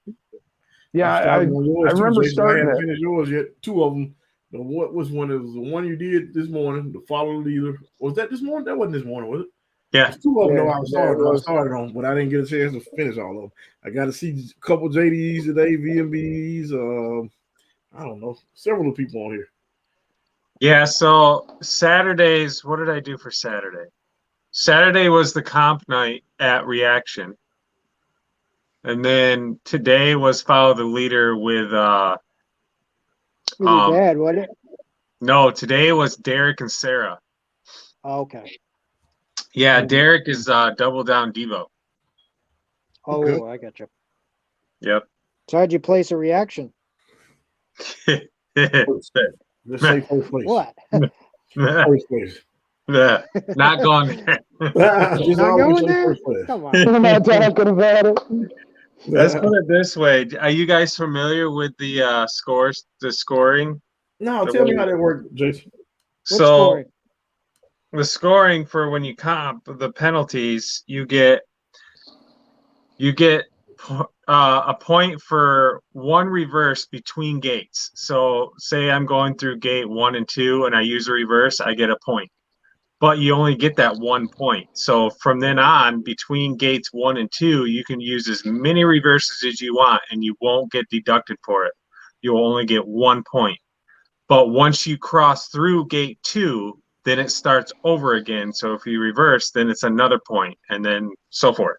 D: Yeah, I remember starting
A: I
D: it.
A: haven't finished yours yet. 2 of them. What was one? It was the one you did this morning. The follow leader. Was that this morning? That wasn't this morning, was it?
E: Yeah.
A: There's 2 of them.
D: Yeah,
A: though I started on, but I didn't get a chance to finish all of them. I got to see a couple JDs today, VMBs. I don't know, several people on here.
E: Yeah, so Saturdays, what did I do for Saturday? Saturday was the comp night at Reaction. And then today was follow the leader with
G: With your dad, wasn't it?
E: no, today was Derek and Sarah.
C: Oh, okay.
E: Yeah, Derek is Double Down Devo.
C: Oh,
A: Okay.
C: I got you.
E: Yep.
C: So how'd you place a reaction?
A: Just say first place.
C: What?
A: First place.
E: Yeah, not going there.
A: Just
C: Not
A: always
C: going
A: say
C: there?
A: first place.
C: Come on.
G: We're not talking about it.
E: Let's put it this way. Are you guys familiar with the scores, the scoring?
A: No, tell me how that worked, Jason.
C: What
E: So
C: scoring?
E: the scoring for when you comp the penalties, you get a point for one reverse between gates. So say I'm going through gate 1 and 2 and I use a reverse, I get a point. But you only get that 1 point. So from then on, between gates 1 and 2, you can use as many reverses as you want and you won't get deducted for it. You'll only get 1 point. But once you cross through gate 2, then it starts over again. So if you reverse, then it's another point, and then so forth.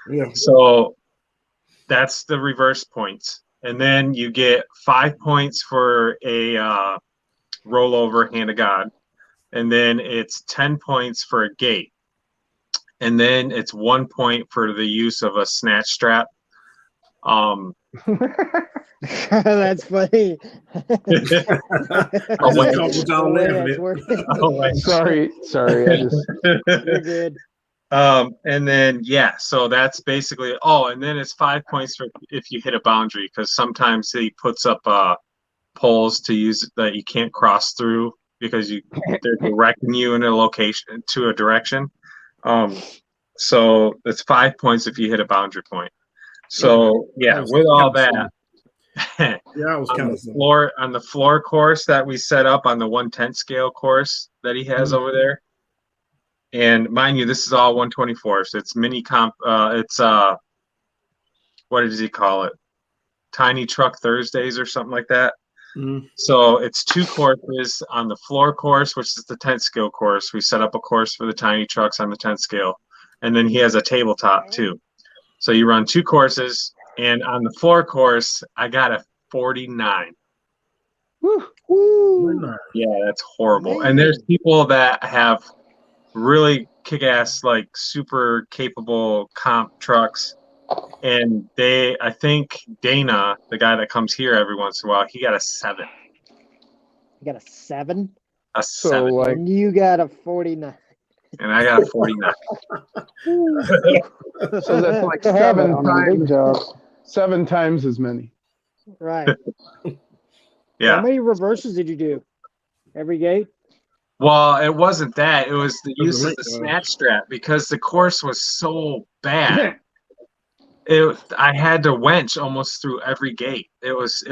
A: Yeah.
E: So that's the reverse points. And then you get 5 points for a rollover hand of God. And then it's 10 points for a gate. And then it's 1 point for the use of a snatch strap.
C: That's funny.
A: I just caught what y'all laughing at.
D: Sorry. I just
C: You're good.
E: And then so that's basically and then it's 5 points for if you hit a boundary, because sometimes he puts up poles to use that you can't cross through because they're directing you in a location to a direction. So it's 5 points if you hit a boundary point. So with all that,
A: yeah, I was kind of
E: on the floor course that we set up on the 1/10 scale course that he has over there. And mind you, this is all 124. So it's mini comp. It's what does he call it? Tiny Truck Thursdays or something like that.
A: Mm-hmm.
E: So it's 2 courses on the floor course, which is the 10th scale course. We set up a course for the tiny trucks on the 10th scale, and then he has a tabletop too. So you run 2 courses, and on the floor course, I got a 49.
C: Woo.
E: Yeah, that's horrible.
C: Man.
E: And there's people that have really kick-ass, like super capable comp trucks, and I think Dana, the guy that comes here every once in a while, he got a 7.
C: You got a 7?
E: A 7.
D: like
C: And you got a 49.
E: And I got a 49.
D: so that's like
G: To have it on a big
D: 7 times,
G: job.
D: 7 times as many.
C: Right.
E: Yeah.
C: How many reverses did you do? Every gate?
E: Well, it wasn't that. It was the use of the snatch strap, because the course was so bad. I had to wench almost through every gate. It was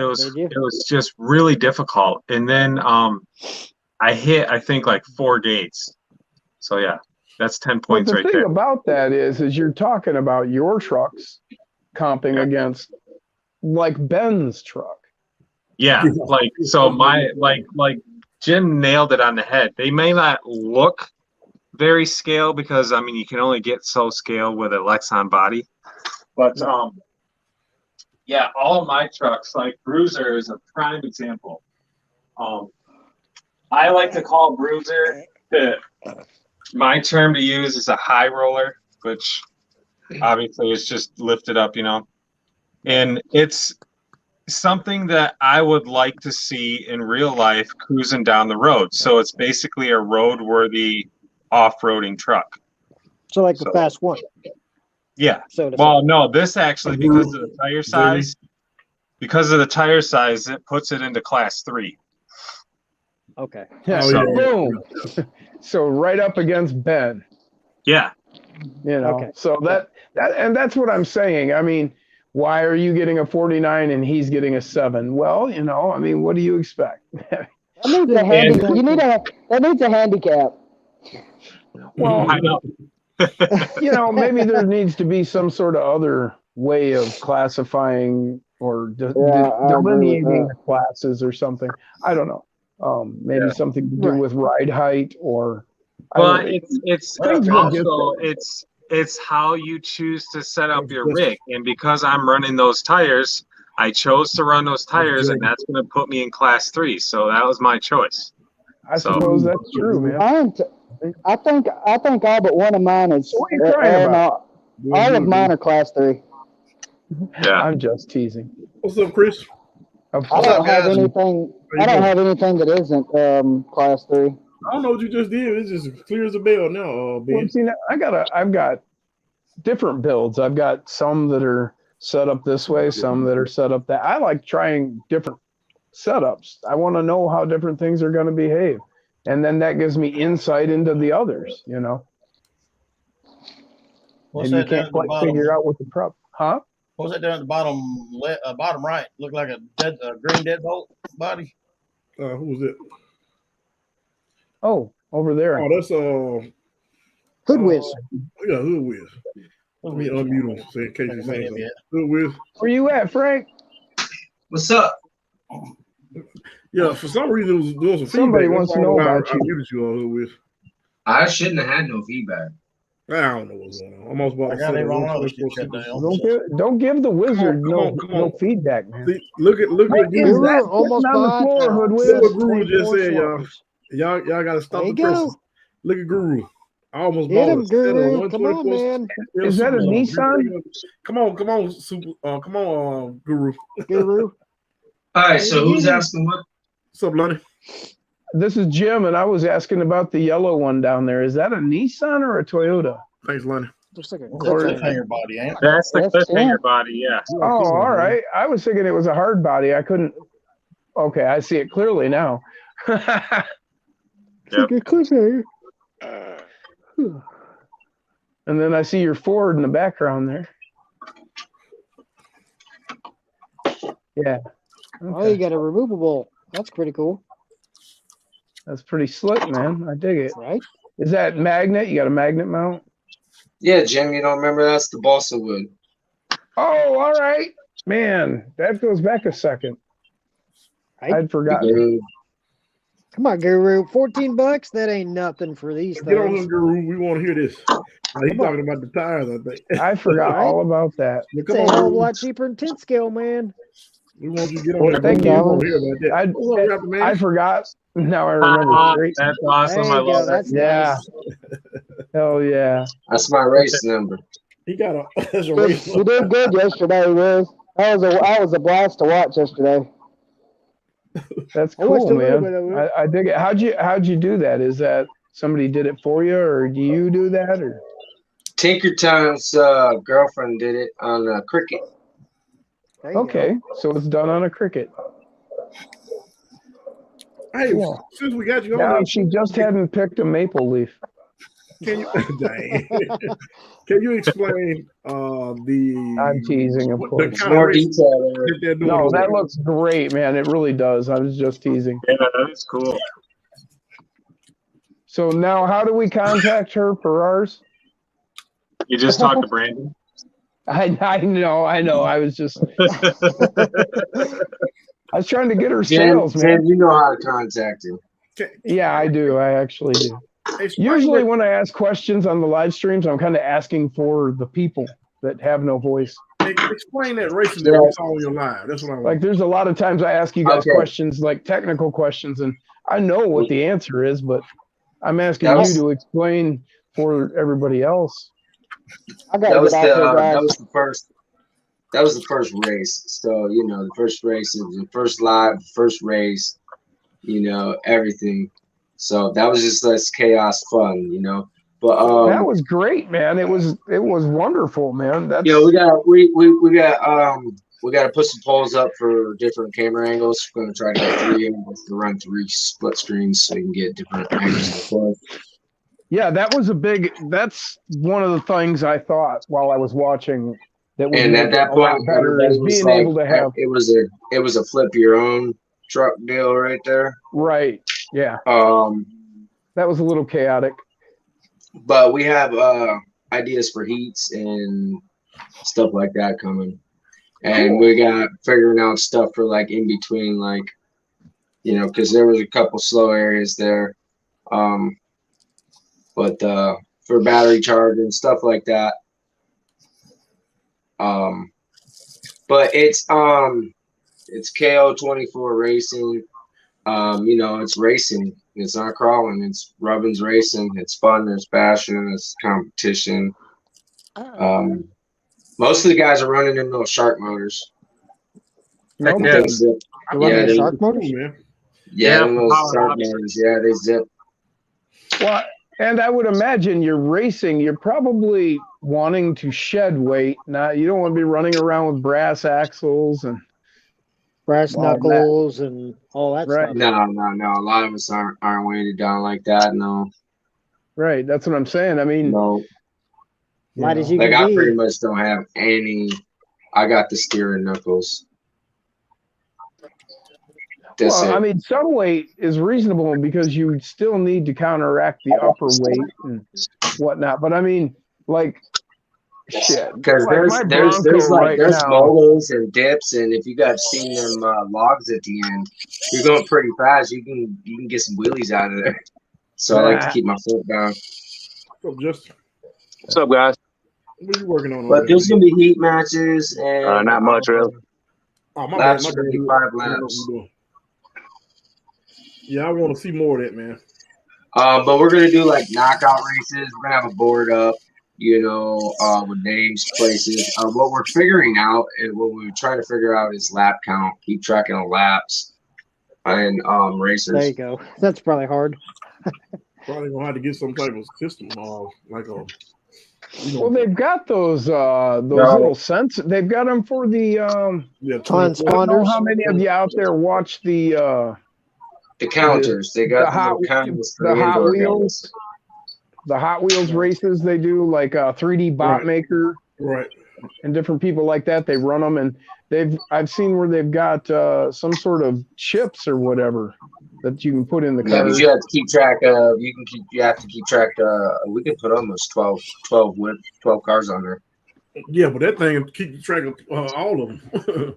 E: just really difficult. And then I hit, I think, like 4 gates. So yeah, that's 10 points right there.
D: The thing about that is you're talking about your trucks comping against like Ben's truck.
E: Yeah, like so like Jim nailed it on the head. They may not look very scale because I mean you can only get so scale with a Lexan body. But yeah, all of my trucks, like Bruiser is a prime example. I like to call Bruiser my term to use is a high roller, which obviously is just lifted up, and it's something that I would like to see in real life cruising down the road. So it's basically a roadworthy off-roading truck.
C: So like the fast one.
E: Yeah.
C: So
E: well, no, this actually, because of the tire size, it puts it into class 3.
C: Okay.
D: Yeah. Boom. So right up against Ben.
E: Yeah.
D: Okay. So that's what I'm saying. I mean, why are you getting a 49 and he's getting a 7? Well, I mean, what do you expect?
G: That needs a handicap.
D: Well,
E: I know.
D: Maybe there needs to be some sort of other way of classifying or delineating the classes or something. I don't know. Maybe something to do with ride height or.
E: Well, it's also it's how you choose to set up your rig, and because I'm running those tires, I chose to run those tires, and that's going to put me in class 3. So that was my choice.
D: I suppose that's true, man.
G: I think all but one of mine is.
D: What are you crying about?
G: All of mine are class 3.
E: Yeah,
D: I'm just teasing.
A: What's up, Chris?
G: I don't have anything. I don't have anything that isn't class 3.
A: I don't know what you just did. It's just clear as a bell now, Ben.
D: Well, see, I've got different builds. I've got some that are set up this way, some that are set up that. I like trying different setups. I want to know how different things are going to behave, and then that gives me insight into the others. You know,
H: What's
D: and you
H: that down
D: can't
H: at the
D: quite
H: bottom?
D: figure out what the huh?
H: What's that down at the bottom right? Look like a green deadbolt body.
A: Who was it?
D: Oh, over there.
A: Oh, that's
C: Hood whiz.
A: yeah, Hood Whiz. Let me unmute him so in case he's saying something. Hood Whiz.
D: Where you at, Frank?
F: What's up?
A: Yeah, for some reason it was doing some
D: Somebody
A: feedback.
D: wants to know about
A: I
D: you.
A: muted you on Hood Whiz.
F: I shouldn't have had no feedback.
A: I don't know what's going on. I'm almost about
H: I
A: to
H: got
A: say
H: it wrong.
D: Don't give the wizard
A: Come on.
D: no feedback, man.
A: See, look at
D: What is
A: Guru.
D: that
C: almost
D: on the
C: by
D: floor, Hood
A: Look
D: Whiz?
A: what Guru just said, y'all. Y'all got to stop
C: There
A: the
C: you
A: presses.
C: go.
A: Look at Guru. I almost
C: Hit
A: bought
C: him,
A: a set of
C: Guru. Come on,
A: 124.
C: man.
D: Is that a Nissan?
A: Come on, super. Come on, Guru.
C: Guru.
F: All right, so who's asking what?
A: What's up, Lonnie?
D: This is Jim, and I was asking about the yellow one down there. Is that a Nissan or a Toyota?
A: Thanks, Lonnie.
C: Looks like a
H: cliffhanger body, ain't it?
E: That's the
G: That's
E: cliffhanger
G: it.
E: body, yeah.
D: Oh, all right. I was thinking it was a hard body. I couldn't. Okay, I see it clearly now.
E: Yep.
C: a cliffhanger.
D: And then I see your Ford in the background there. Yeah.
C: Oh, you got a removable. That's pretty cool.
D: That's pretty slick, man. I dig it.
C: Right?
D: Is that magnet? You got a magnet mount?
F: Yeah, Jim, you don't remember that's the balsa wood.
D: Oh, all right. Man, that goes back a second.
C: Right?
D: I'd forgotten.
C: Come on, Guru. $14? That ain't nothing for these
A: Get on him,
C: things.
A: Guru. We want to hear this. He's talking about the tires, I think.
D: I forgot
C: Right?
D: all about that.
C: It's
A: Come
C: a
A: on,
C: hell of a
A: Guru.
C: lot cheaper than 10 scale, man.
A: We want you to get on
D: Well,
A: that.
D: thank
A: Guru.
D: you.
A: We want to hear about that. What's up, Raptor Man?
D: I forgot. Now I remember. Great.
E: That's awesome.
C: There
E: I
C: you go.
E: love it.
C: That's
D: Yeah.
C: nice.
D: Hell yeah.
F: That's my race number.
A: He got a that's a
G: You
A: race.
G: did good yesterday, Wiz. That was a blast to watch yesterday.
D: That's
C: I watched
D: cool,
C: a little
D: man.
C: bit of it.
D: I dig it. How'd you do that? Is that somebody did it for you, or do you do that, or?
F: Tinkertown's girlfriend did it on a Cricket.
C: There you
D: Okay, so it's done on a Cricket.
A: Hey,
D: Cool.
A: since we got you on,
D: Now she just hadn't picked a maple leaf.
A: can you dang, can you explain the?
D: I'm teasing, of
A: what-
D: course.
A: The kind
F: More
A: of race
F: detail there.
A: that they're doing
D: No,
A: over
D: that
A: there?
D: looks great, man. It really does. I was just teasing.
E: Yeah, that is cool.
D: So now, how do we contact her for ours?
E: You just talked to Brandon.
D: I know. I was just, I was trying to get her sales, man.
F: Jim, you know how to contact him.
D: Yeah, I do. I actually do.
A: Explain
D: Usually
A: what-
D: when I ask questions on the live streams, I'm kind of asking for the people that have no voice.
A: explain that racing that we saw on your live. That's what I want.
D: Like there's a lot of times I ask you guys
F: Okay.
D: questions, like technical questions, and I know what the answer is, but I'm asking
F: That was-
D: you to explain for everybody else.
G: I got
F: That
G: to
F: was
G: get out there,
F: the
G: guys.
F: that was the first race. So the first race is the first live, first race. Everything. So that was just less chaos fun, But
D: That was great, man. It was wonderful, man. That's
F: we got to put some polls up for different camera angles. We're gonna try to get 3 angles to run 3 split screens so you can get different angles of the play.
D: yeah, that's one of the things I thought while I was watching that would
F: And
D: make
F: at that
D: it a lot
F: point,
D: better
F: everybody
D: is
F: was
D: being
F: like,
D: able to have
F: it was a flip your own truck deal right there.
D: right. Yeah, that was a little chaotic.
F: But we have ideas for heats and stuff like that coming. And
D: Cool.
F: we got figuring out stuff for like in between, like, because there was a couple slow areas there. But for battery charge and stuff like that. But it's KO24 racing. It's racing. It's not crawling. It's Rubbin's racing. It's fun. There's passion. It's competition. Most of the guys are running in those shark motors.
D: Okay.
E: Yes.
C: You're running
F: Yeah,
C: the
F: they-
C: shark motors?
A: man.
F: Yeah,
E: Yeah,
F: those
E: power
F: shark
E: options.
F: motors. Yeah, they zip.
D: Well, and I would imagine you're racing, you're probably wanting to shed weight. Not, you don't want to be running around with brass axles and
C: Brass
D: Well, that-
C: knuckles and all that
D: Right.
C: stuff.
F: No. A lot of us aren't weighted down like that. No,
D: right. That's what I'm saying. I mean,
F: no.
C: Light as you
F: Like
C: can
F: I
C: be.
F: pretty much don't have any. I got the steering knuckles. That's
D: well, I
F: it.
D: mean, some weight is reasonable because you still need to counteract the upper weight and whatnot. But I mean, like, shit.
F: Because
D: Like my
F: there's
D: Bronco right
F: there's
D: now.
F: molos and dips, and if you guys seen them logs at the end, you're going pretty fast. You can get some wheelies out of there. So I like to
D: Nah.
F: keep my foot down.
A: What's up, Justin?
I: What's up, guys?
A: What are you working on?
F: But there's gonna be heat matches and
I: Not much, really.
A: Oh, my
F: laps
A: bad.
F: are gonna be
A: My
F: 5
A: bad. I don't know what
F: laps.
A: you're doing. Yeah, I want to see more of that, man.
F: But we're gonna do like knockout races. We're gonna have a board up, with names, places. What we're figuring out and what we're trying to figure out is lap count. Keep tracking of laps and racers.
C: There you go. That's probably hard.
A: Probably gonna have to get some type of system, like a.
D: Well, they've got those little sensors. They've got them for the.
A: Yeah,
D: I don't know
C: Transponders.
D: how many of you out there watch the
F: counters. They got
D: the Hot-
F: little counters for
D: the
F: the
D: Hot
F: indoor
D: Wheels?
F: guys.
D: The Hot Wheels races they do, like 3D Bot
A: Right.
D: Maker
A: Right.
D: and different people like that. They run them, and I've seen where they've got some sort of chips or whatever that you can put in the
F: Yeah,
D: car.
F: but you have to keep track of. You have to keep track. We can put almost 12 cars on there.
A: Yeah, but that thing keep track of all of them.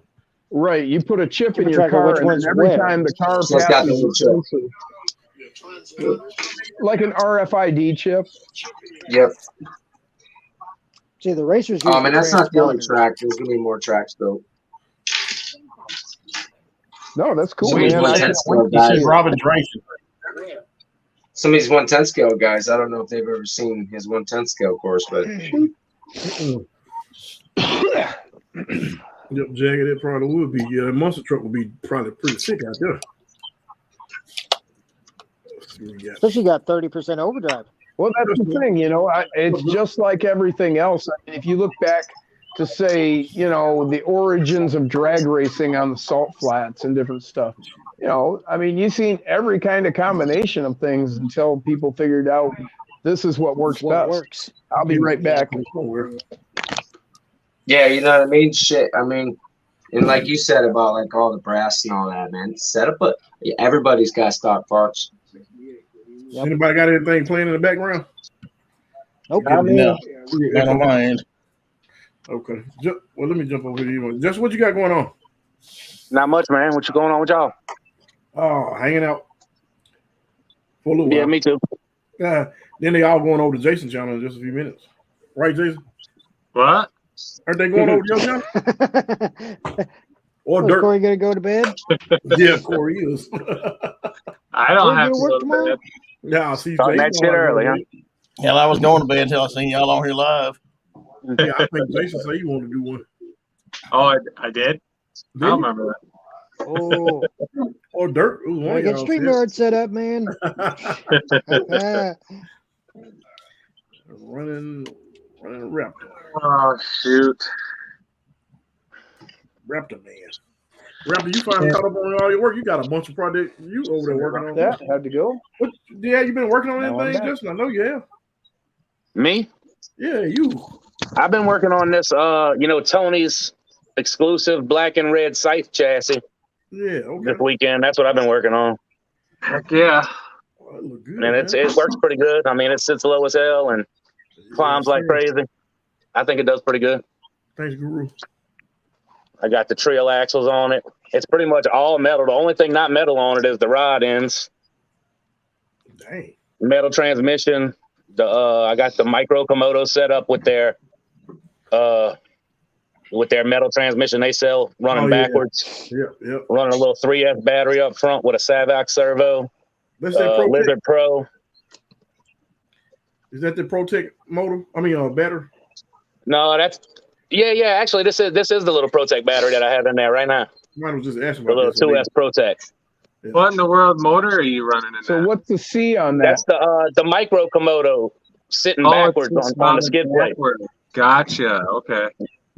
D: Right, you put a chip
C: Keep
D: in your
C: track of
D: car,
C: which
D: and
C: one's
D: then every
C: where.
D: time the car
F: So it's got the
D: passes,
F: little
D: like an RFID chip.
F: Yep.
C: See, the racers use
F: And that's not the only
C: transponders.
F: track. There's gonna be more tracks though.
D: No, that's cool,
F: Somebody's
D: man. I
F: 110
D: can't
F: scale
D: wait to
H: You
D: see
H: see
D: it.
H: Robin's racing.
F: Some of these 110 scale guys. I don't know if they've ever seen his 110 scale course, but
A: Yep, Jagged, it probably would be. Yeah, a monster truck would be probably pretty sick out there. Let's see what we got.
C: Especially got 30% overdrive.
D: Well, that's the thing, it's just like everything else. I mean, if you look back to say, the origins of drag racing on the salt flats and different stuff, I mean, you've seen every kind of combination of things until people figured out this is what works
C: What
D: best.
C: works.
D: I'll be right back.
F: yeah, you know what I mean. Shit, I mean, and like you said about like all the brass and all that, man. Set up everybody's got stock parts.
C: Yep.
A: Anybody got anything playing in the background?
C: Nope.
H: No, not on my end.
A: Okay. Well, let me jump over to you. Just what you got going on?
I: Not much, man. What you going on with y'all?
A: Oh, hanging out for a little
I: Yeah,
A: while.
I: me too.
A: Then they all going over to Jason's channel in just a few minutes. Right, Jason?
E: What?
A: Aren't they going over to your channel? Or
C: Was
A: Dirt?
C: Corey gonna go to bed?
A: Yeah, Corey is.
E: I don't
C: Corey
E: have
C: gonna
E: to
C: work
E: go to
C: tomorrow?
E: bed.
A: Yeah, I see.
I: Starting that
A: Jason
I: shit
A: on
I: early,
A: there.
I: huh?
H: Hell, I was going to bed until I seen y'all on here live.
A: Yeah, I think Jason said he wanted to do one.
E: Oh, I did? I don't
A: Didn't
E: remember that.
C: Oh,
A: he? Or Dirt. It was one
C: gotta
A: of
C: get
A: y'all
C: StreamYard set up, man.
A: said. running Raptor.
E: Oh, shoot.
A: Raptor man. Raptor, you finally caught up on all your work. You got a bunch of projects you over there working on.
D: Yeah, had to go.
A: Yeah, you been working on
D: Now I'm
A: anything,
D: back.
A: Justin? I know you have.
I: Me?
A: Yeah, you.
I: I've been working on this, Tony's exclusive black and red scythe chassis
A: Yeah, okay.
I: this weekend. That's what I've been working on.
E: Heck yeah.
A: Well, that look good,
I: And it works pretty good. I mean, it sits low as hell and climbs like crazy. I think it does pretty good.
A: Thanks, Guru.
I: I got the trail axles on it. It's pretty much all metal. The only thing not metal on it is the rod ends.
A: Dang.
I: Metal transmission. I got the micro Komodo set up with their metal transmission they sell running backwards.
A: Yeah.
I: Running a little 3S battery up front with a Savac servo.
A: That's that Protect.
I: Lizard Pro.
A: Is that the Protect motor? I mean, battery.
I: No, that's yeah. Actually, this is the little Protect battery that I have in there right now.
A: Mine was just asking
I: The
A: about
I: little
A: this.
I: 2S Protec.
A: Yeah.
E: What in the world motor are you running in
D: So
E: that?
D: what's the C on that?
I: That's the micro Komodo sitting
E: Oh,
I: backwards
E: it's
I: on the skid plate.
E: backward. Gotcha. Okay.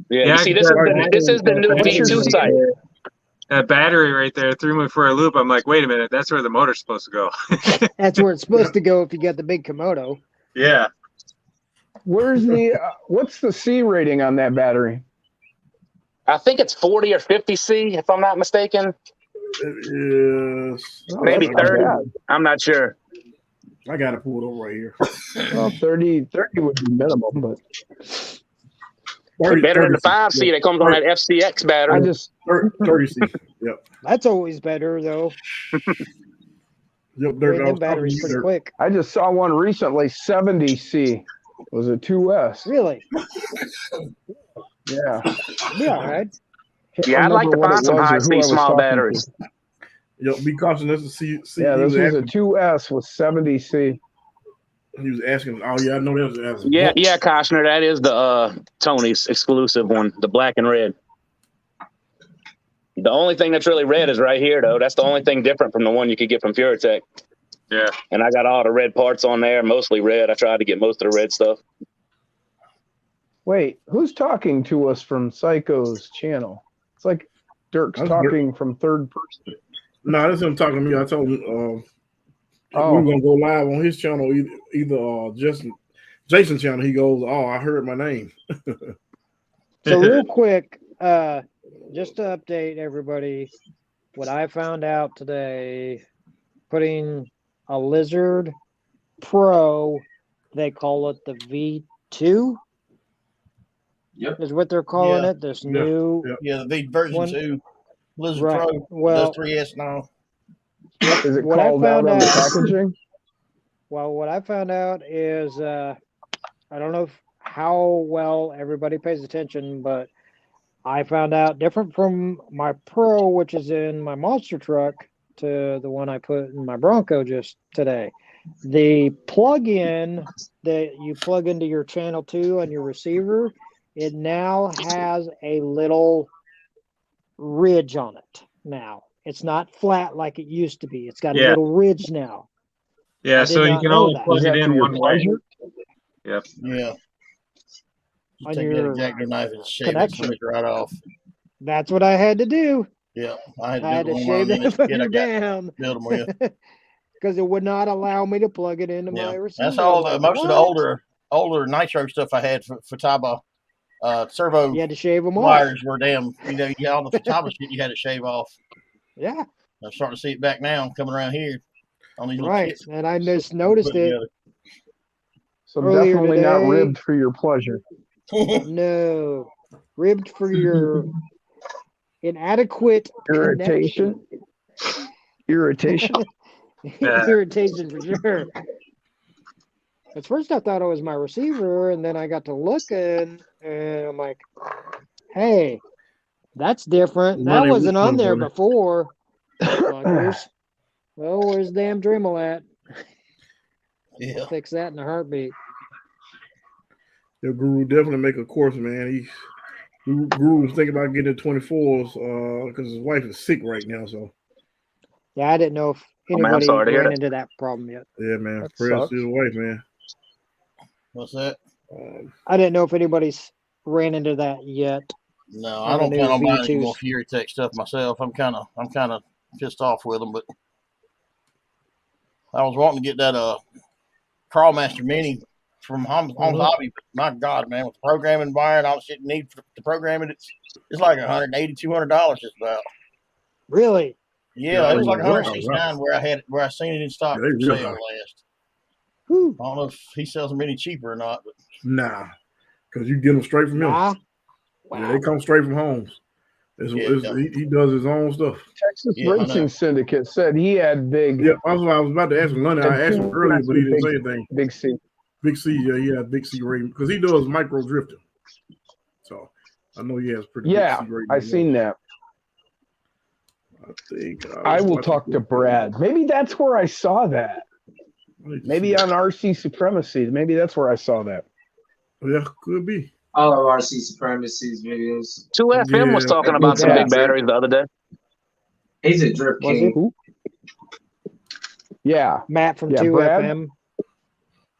I: Yeah,
E: Yeah,
I: you see,
E: 'cause
I: this is the new
D: What's your
I: V2
D: C?
I: sight.
E: That battery right there threw me for a loop. I'm like, wait a minute, that's where the motor's supposed to go.
C: That's where it's supposed to go if you got the big Komodo.
E: Yeah.
D: Where's the what's the C rating on that battery?
I: I think it's 40 or 50 C, if I'm not mistaken.
A: It is.
D: Oh,
I: Maybe
D: that's not
I: 30.
D: bad.
I: I'm not sure.
A: I got to pull it over right here.
D: Well, 30 would be minimum, but
I: Better than the
A: 30
I: 5C that comes on that FCX
D: I
I: battery.
D: just
A: 30 C. Yep.
C: That's always better though.
A: Yep.
C: Drain them batteries pretty quick.
D: I just saw one recently, 70 C. Was a 2S.
C: Really?
D: Yeah.
C: Be all right.
I: Yeah, I'd like to
D: Remember what
I: find
D: it
I: some
D: was or
I: high
D: who I
I: speed
D: was
I: small
D: talking
I: batteries.
D: to.
A: Yep. Be cautious. This is C.
D: Yeah, this
A: he
D: was a
A: asking,
D: 2S with 70 C.
A: He was asking. Oh yeah, I know that was.
I: Yeah, Koshner, that is the Tony's exclusive one, the black and red. The only thing that's really red is right here, though. That's the only thing different from the one you could get from PureTech.
E: Yeah.
I: And I got all the red parts on there, mostly red. I tried to get most of the red stuff.
D: Wait, who's talking to us from Psycho's channel? It's like Dirk's
A: That's
D: talking from third person.
A: No, that's him talking to me. I told him we were gonna go live on his channel, either Jason's channel. He goes, "Oh, I heard my name."
C: So real quick, just to update everybody, what I found out today, putting a Lizard Pro, they call it the V2.
F: Yep.
C: Is what they're calling
H: Yeah.
C: it. This new
H: Yeah, the V version
C: one.
H: 2 Lizard
C: Right.
H: Pro
C: Well,
H: does 3S now.
D: Is it
C: what I
D: called out
C: found
D: on the
C: out-
D: packaging?
C: Well, what I found out is I don't know how well everybody pays attention, but I found out different from my Pro, which is in my monster truck, to the one I put in my Bronco just today. The plug-in that you plug into your channel 2 on your receiver, it now has a little ridge on it now. It's not flat like it used to be. It's got a
E: Yeah.
C: little ridge now.
E: Yeah,
C: I
E: so
C: did
E: you
C: not
E: can
C: know
E: only
C: that.
E: plug
D: Is
E: it
D: that
E: in
D: for your
E: one way.
D: pleasure?
E: Yep.
H: Yeah. You
C: On
H: take
C: your
H: that exacto knife and shave it
C: connection.
H: straight right off.
C: That's what I had to do.
H: Yeah. I
C: I had
H: to
C: to
H: do
C: shave
H: one
C: that
H: of them.
C: fucker down
H: Build them with.
C: because it would not allow me to plug it into my
H: Yeah.
C: receiver.
H: That's all.
C: I'm like,
H: Most of the
C: "What?"
H: older nitro stuff I had for Taba servo
C: You had to shave them off.
H: wires were damn. You got all the Taba shit you had to shave off.
C: Yeah,
H: I'm starting to see it back now coming around here on these little
C: right.
H: kits.
C: And I just noticed
H: Put
C: it.
H: together.
D: So
C: Earlier
D: definitely not
C: today-
D: ribbed for your pleasure.
C: No, ribbed for your inadequate
D: Irritation. Irritation.
C: irritation for sure. At first, I thought it was my receiver, and then I got to looking, and I'm like, "Hey, that's different. That
A: Money,
C: wasn't on there
A: money.
C: before." Fuckers. Well, where's the damn Dremel at?
H: Yeah.
C: Fix that in a heartbeat.
A: The Guru definitely make a course, man. Guru was thinking about getting 24s because his wife is sick right now. So
C: Yeah, I didn't know if
I: Oh, man, I'm
C: anybody
I: sorry to hear
C: ran
I: that.
C: into that problem yet.
A: yeah, man,
D: That
A: prayers
D: sucks.
A: to his wife, man.
H: What's that?
C: I didn't know if anybody's ran into that yet.
H: No,
C: On
H: I
C: the
H: don't
C: new
H: plan on buying any
C: V2s.
H: more Fury Tech stuff myself. I'm kind of pissed off with them, but I was wanting to get that Crawlmaster Mini from Homes Hobby. But my God, man, with the programming bar and all the shit you need to program it, it's like $180, $200 just about.
C: Really?
H: Yeah, it was like
A: wow.
H: $169 where I seen it in stock
A: Yeah, they
H: for
A: real
H: sale
A: high.
H: last.
C: Whew.
H: I don't know if he sells them any cheaper or not, but
A: Nah, because you get them straight from him.
C: Nah.
A: Yeah, they come straight from Homes. He does his own stuff.
D: Texas
H: Yeah, I know.
D: Racing Syndicate said he had big.
A: Yeah, that's what I was about to ask him. Lundy, I asked him earlier, but he didn't say anything.
D: Big C.
A: Big C, yeah, he had Big C rating because he does micro drifting. So I know he has pretty
D: Yeah,
A: big C rating.
D: I seen that.
A: I think
D: I will talk to Brad. Maybe that's where I saw that. Maybe on RC Supremacy. Maybe that's where I saw that.
A: Yeah, could be.
F: All of RC Supremacy's videos.
I: 2FM was
A: Yeah,
I: talking about some
C: yeah.
I: big batteries the other day.
F: He's a drip
C: Was
F: king.
D: Who? Yeah.
C: Matt from
D: Yeah,
C: 2FM.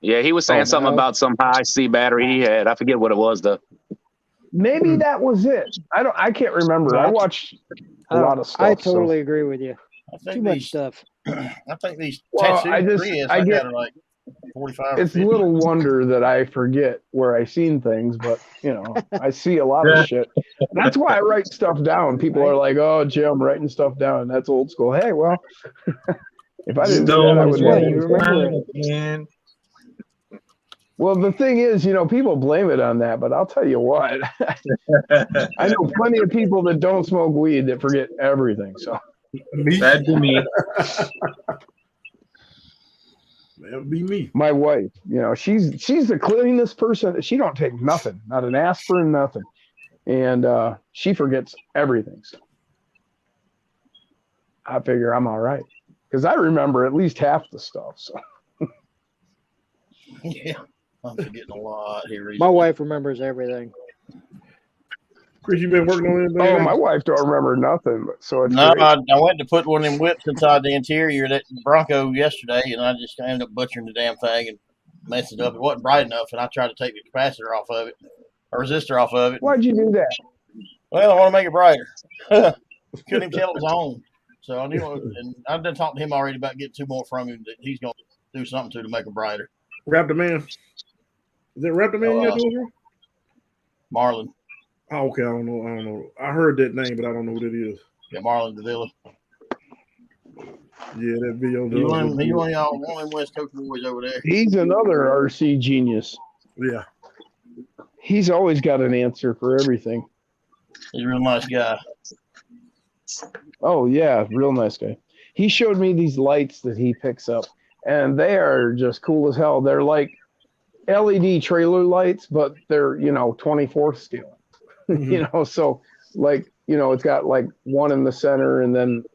I: Yeah, he was saying something
C: no.
I: about some high C battery he had. I forget what it was though.
D: Maybe that was it. I can't remember. I watched a lot of stuff.
C: I totally agree with you.
H: I think
C: Too much stuff.
H: I think these
D: Well,
H: tattoo
D: I get
H: got like 45 or
D: it's
H: 50.
D: little wonder that I forget where I seen things, but you know, I see a lot of shit. That's why I write stuff down. People are like, "Oh, Jim, writing stuff down. That's old school." Hey, well, if I didn't do that, I wouldn't.
C: Yeah, you remember it.
E: And
D: Well, the thing is, you know, people blame it on that, but I'll tell you what, I know plenty of people that don't smoke weed that forget everything. So
E: that'd be me.
A: That'd be me.
D: my wife, you know, she's the cleanest person. She don't take nothing, not an aspirin, nothing, and she forgets everything. So I figure I'm all right because I remember at least half the stuff. So
H: Yeah, I'm forgetting a lot here recently.
C: My wife remembers everything.
A: Chris, you been working on anything?
D: oh, my wife don't remember nothing. So it's
H: No,
D: great.
H: I went to put one of them whips inside the interior of that Bronco yesterday, and I just ended up butchering the damn thing and messed it up. It wasn't bright enough, and I tried to take the capacitor off of it, or resistor off of it.
D: Why'd you do that?
H: Well, I want to make it brighter. Couldn't even tell it was on. So I knew, and I've done talking to him already about getting 2 more from him that he's going to do something to make it brighter.
A: Raptor Man. Is it Raptor Man you got doing?
H: Marlon.
A: Oh, okay, I don't know. I heard that name, but I don't know what it is.
H: Yeah, Marlon Davila.
A: Yeah, that video.
H: He one of y'all, one of them West Coast boys over there.
D: He's another RC genius.
A: Yeah.
D: He's always got an answer for everything.
H: He's a real nice guy.
D: Oh, yeah, real nice guy. He showed me these lights that he picks up, and they are just cool as hell. They're like LED trailer lights, but they're, 24th scale.
A: Mm-hmm.
D: So like, it's got like one in the center and then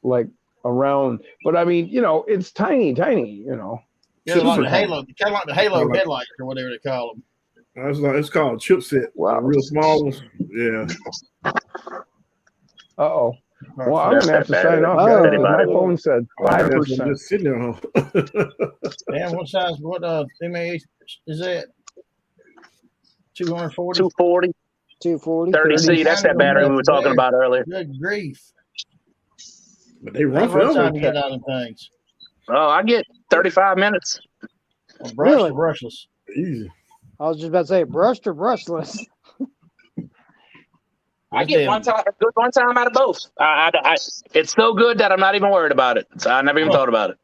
D: like around. But I mean, it's tiny.
H: Yeah, like the Halo, kind of like the Halo headlights or whatever they call them.
A: It's called chipset.
D: Wow.
A: Real small ones. Yeah.
D: Uh-oh. Well, I'm going to have to sign off, guys. My phone said 5%.
A: Just sitting there, huh?
H: Damn, what size, what MAH is that? 240?
I: 240,
C: 240.
I: 30C. That's that battery we were talking about earlier.
H: Good grief.
A: But they run
H: How much time
A: forever.
H: you get out of things?
I: Oh, I get 35 minutes.
H: Brushed
C: Really?
H: or brushless?
A: Easy.
C: I was just about to say, brushed or brushless?
I: I get one time out of both. It's so good that I'm not even worried about it. So I never even thought about it.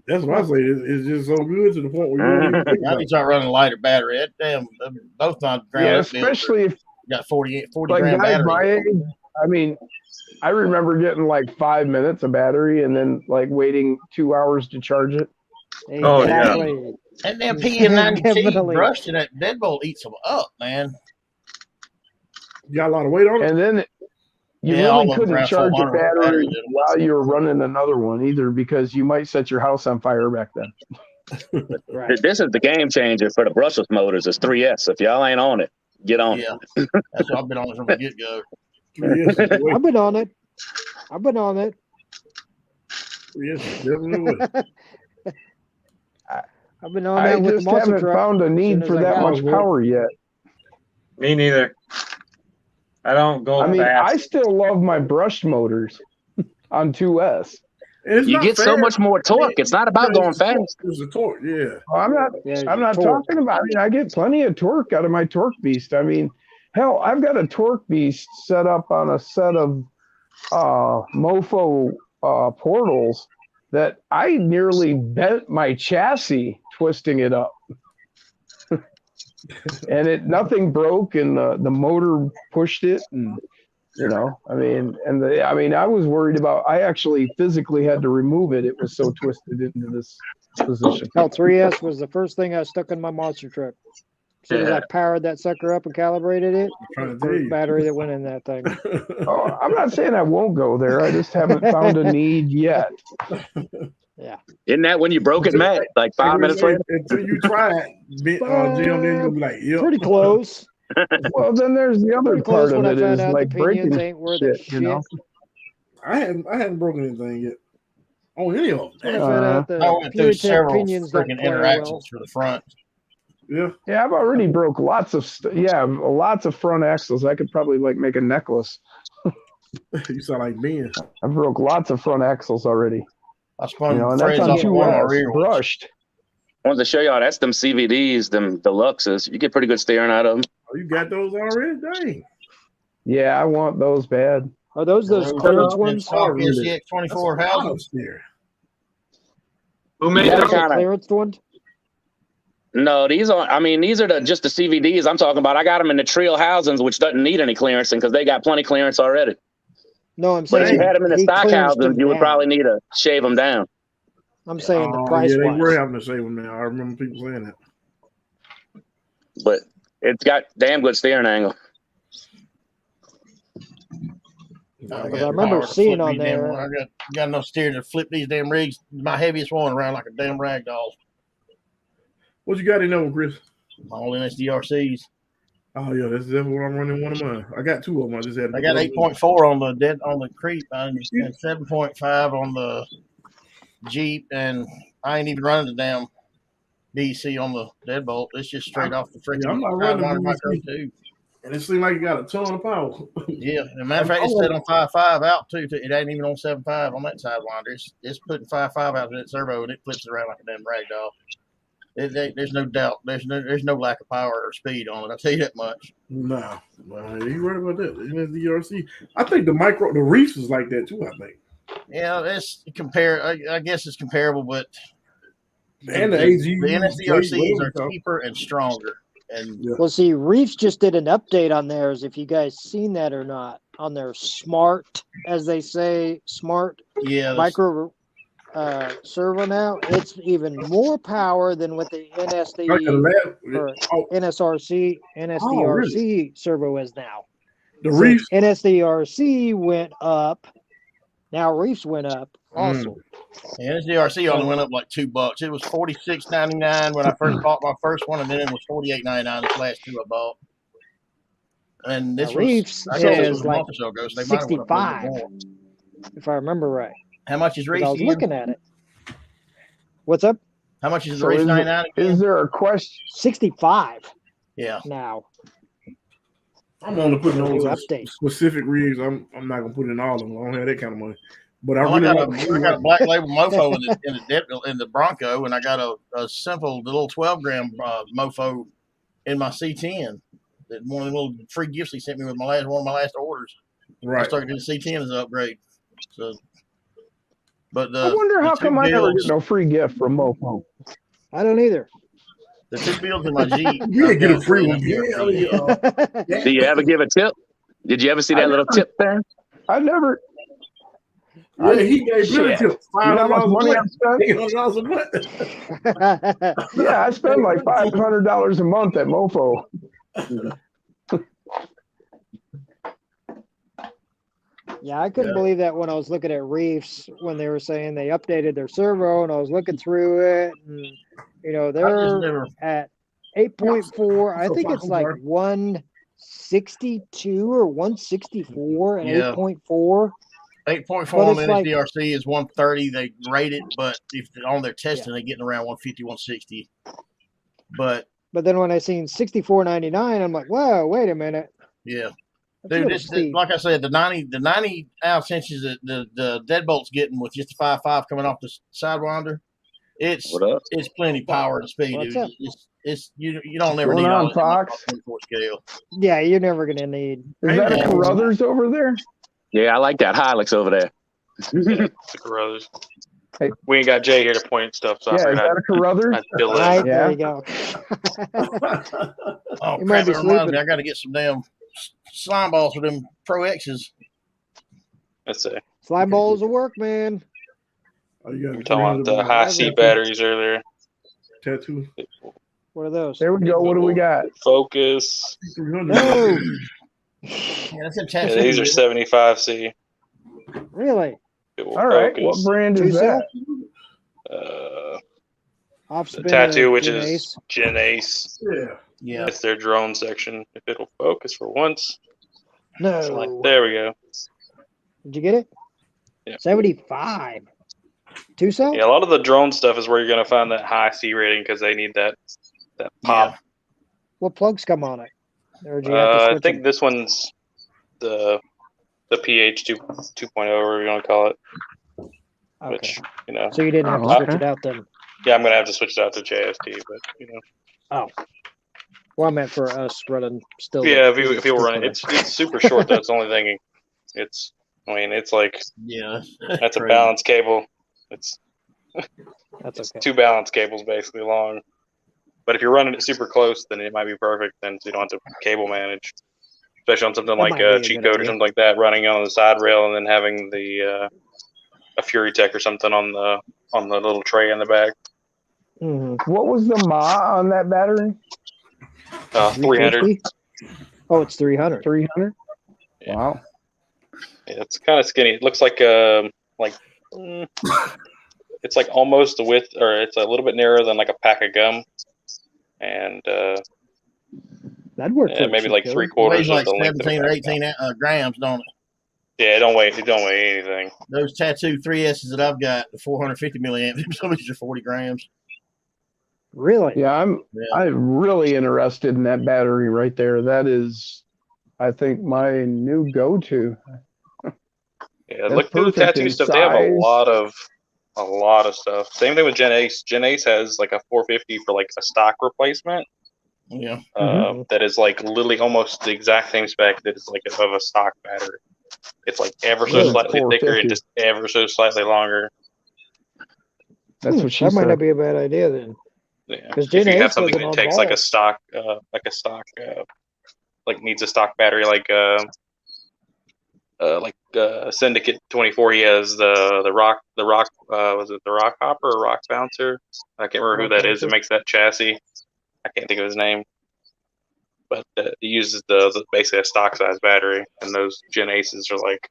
A: That's what I say. It's just so good to the point where you don't even think
H: Now
A: about
H: you
A: it.
H: start running a lighter battery. That damn, both not ground
D: Yeah,
H: up built.
D: especially if
H: Got 40
D: like
H: grand
D: guys
H: battery.
D: my age, I mean, I remember getting like 5 minutes of battery and then like waiting 2 hours to charge it.
E: Oh, yeah.
C: Exactly.
H: And then PN90T
C: Definitely.
H: brushed to that deadbolt eats them up, man.
A: You got a lot of weight on it.
D: And then you
H: Yeah, all
D: really
H: of them
D: couldn't
H: around
D: charge a
H: 400
D: battery
H: batteries.
D: while you were running another one either because you might set your house on fire back then.
C: Right.
I: This is the game changer for the brushless motors. It's 3S. If y'all ain't on it, get on
H: Yeah, that's what I've been on from the get go.
A: 3 years is the way.
C: I've been on it. I've been on it.
A: 3 years is definitely the way.
C: I've been on
D: I
C: that with the
D: just
C: monster
D: haven't
C: truck.
D: found a
C: soon
D: need
C: as
D: for
C: I
D: that
C: got
D: much
A: it.
D: power yet.
E: Me neither. I don't go
D: I mean,
E: fast.
D: I still love my brushed motors on 2S.
A: And it's
I: You
A: not
I: get so
A: fair.
I: much more torque. It's not about going fast.
A: It's the torque, yeah.
D: I'm not talking about. I mean, I get plenty of torque out of my torque beast. I mean, hell, I've got a torque beast set up on a set of Mofo portals that I nearly bent my chassis twisting it up, and nothing broke, and the motor pushed it, and I mean, I was worried about. I actually physically had to remove it. It was so twisted into this position.
C: Hell, 3S was the first thing I stuck in my monster truck. As soon as I powered that sucker up and calibrated it,
A: Trying to tell
C: first
A: you.
C: battery that went in that thing.
D: Oh, I'm not saying I won't go there. I just haven't found a need yet.
C: Yeah.
I: Isn't that when you broke it, Matt? Like 5 minutes later?
A: Until you try it, Jim, then you'll be like, yep.
C: Pretty close.
D: Well, then there's the other
C: Pretty close
D: part of
C: when I
D: it
C: found
D: is
C: out
D: like
C: the pinions
D: breaking
C: ain't worth a
D: shit, you know.
A: I hadn't broken anything yet. On any of them.
C: If
H: I went through several freaking interactions for the front.
A: Yeah.
D: Yeah, I've already broke lots of lots of front axles. I could probably like make a necklace.
A: You sound like Ben.
D: I broke lots of front axles already.
H: I spun
D: and that's on 2S brushed.
I: I wanted to show y'all that's them CVDs, them deluxes. You get pretty good steering out of them.
A: Oh, you got those already? Dang.
D: Yeah, I want those bad.
C: Are those clearance ones?
H: SCX 24 houses.
E: Who made
C: those clearance ones?
I: No, these are. I mean, these are just the CVDs I'm talking about. I got them in the Trill housings, which doesn't need any clearancing because they got plenty clearance already.
C: No, I'm saying.
I: But if you had them in the stock housings, you would probably need to shave them down.
C: I'm saying the price.
A: Yeah, they were having to shave them now. I remember people saying that.
I: But it's got damn good steering angle.
C: I remember seeing on there.
H: I got enough steering to flip these damn rigs. My heaviest one around like a damn rag doll.
A: What you got in there, Chris?
H: All NSDRCs.
A: Oh yeah, that's definitely what I'm running one of mine. I got two of them. I
H: got 8.4 on the creep and 7.5 on the Jeep, and I ain't even running the damn DC on the deadbolt. It's just straight off the freaking.
A: Yeah, I'm not running the
H: micro too.
A: And it seemed like it got a ton of power.
H: Yeah, as a matter of fact, it's set on 5.5 out too. It ain't even on 7.5 on that sidewinder. It's putting 5.5 out to that servo, and it flips it around like a damn rag doll. There's no doubt. There's no lack of power or speed on it. I'll tell you that much.
A: No, you right about that. NSDRC. I think the Reefs is like that too. I think.
H: Yeah, it's I guess it's comparable, but
A: and the AG,
H: the NSDRCs are cheaper and stronger. And
C: well, see, Reefs just did an update on theirs. If you guys seen that or not, on their smart, as they say, smart micro servo now, it's even more power than what the NSDRC servo is now.
A: The Reefs
C: NSDRC went up. Now Reefs went up also.
H: The NSDRC only went up like $2. It was $46.99 when I first bought my first one, and then it was $48.99 this last two I bought. And this
C: Reefs
H: was
C: like
H: a month or so ago, so they
C: 65, if I remember right.
H: How much is Reefs?
C: I was looking at it. What's up?
H: How much is the Reefs 99?
D: Is there a question?
C: 65.
H: Yeah.
C: Now.
A: I'm only putting those specific rigs. I'm not gonna put in all of them. I don't have that kind of money. But I got
H: a black label mofo in the Bronco, and I got a simple little 12-gram mofo in my C10. That one of the little free gifts he sent me with one of my last orders.
A: Right.
H: I started doing C10 as an upgrade. So, but
D: I wonder how come I never get no free gift from Mofo.
C: I don't either.
H: The two builds in my Jeep.
A: You didn't get a free one.
I: Do you ever give a tip? Did you ever see that little tip there?
D: I never.
A: Yeah, he gave me a tip.
D: $500 a month. Yeah, I spend like $500 a month at Mofo.
C: Yeah, I couldn't believe that when I was looking at Reefs when they were saying they updated their servo, and I was looking through it, and they're at 8.4. I think it's like 162 or 164 and 8.4.
H: 8.4 on the NSDRC is 130. They rate it, but if on their testing, they're getting around 150, 160. But
C: then when I seen 64.99, I'm like, whoa, wait a minute.
H: Yeah. Dude, like I said, the 90 ounce inches that the deadbolt's getting with just the 5.5 coming off the sidewinder, it's plenty power and speed. It's you don't never need all that 24 scale.
C: Yeah, you're never gonna need.
D: Is that a Carruthers over there?
I: Yeah, I like that Hilux over there.
J: It's a Carruthers. Hey. We ain't got Jay here to point stuff. So
D: yeah, is that a Carruthers?
C: Right, there you go.
H: Oh, crap, it reminds me, I got to get some damn slime balls for them Pro X's.
J: Let's see.
C: Slime balls will work, man.
J: You were talking about the high C batteries earlier.
A: Tattoo.
C: What are those?
D: There we go. What do we got?
J: Focus.
C: No.
H: Yeah, that's a tattoo.
J: Yeah, these are 75C.
C: Really?
D: All right. What brand is that?
J: The tattoo, which is GNCRC.
A: Yeah.
J: It's their drone section. If it'll focus for once.
C: No.
J: There we go.
C: Did you get it?
J: Yeah.
C: 75. 2 cell?
J: Yeah, a lot of the drone stuff is where you're going to find that high C rating because they need that pop.
H: Yeah.
C: What plugs come on it? Or do you have to switch
J: I think
C: them?
J: this one's the PH 2.0, whatever you want to call it.
C: Okay.
J: Which, you know.
C: So you didn't have to switch it out then?
J: Yeah, I'm going to have to switch it out to JST, but, you know.
C: Oh. Well, I meant for us running still.
J: Yeah, if you were running, it's super short. That's the only thing. It's like that's a balance cable. It's
C: that's okay.
J: 2 balance cables basically long. But if you're running it super close, then it might be perfect. Then you don't have to cable manage, especially on something like a cheat code or something like that, running on the side rail and then having the a Fury Tech or something on the little tray in the back.
C: Mm-hmm.
D: What was the mAh on that battery?
J: 300.
C: Oh, it's 300.
D: 300.
J: Yeah.
D: Wow.
J: Yeah, it's kind of skinny. It looks like it's like almost the width, or it's a little bit narrower than like a pack of gum, and
C: that'd work.
J: Yeah, maybe like 3/4 of
H: like
J: the length
H: 17 or 18 grams, don't it?
J: Yeah, it don't weigh anything.
H: Those Tattoo 3S's that I've got, the 450 milliamp, some of these are 40 grams.
C: Really?
D: Yeah, I'm really interested in that battery right there. That is, I think, my new go-to.
J: Yeah, look through the Tattoo stuff. They have a lot of stuff. Same thing with Gen Ace. Gen Ace has like a 450 for like a stock replacement.
H: Yeah.
J: That is like literally almost the exact same spec that is like of a stock battery. It's like ever so slightly thicker and just ever so slightly longer.
D: That's what she
C: said. That
D: said.
C: might not be a bad idea then.
J: Yeah,
C: because
J: if you have something that takes like a stock, like needs a stock battery, like Syndicate 24, he has the rock, was it the Rock Hopper or Rock Bouncer? I can't remember who that is. It makes that chassis. I can't think of his name, but he uses the basically a stock size battery, and those Gen Aces are like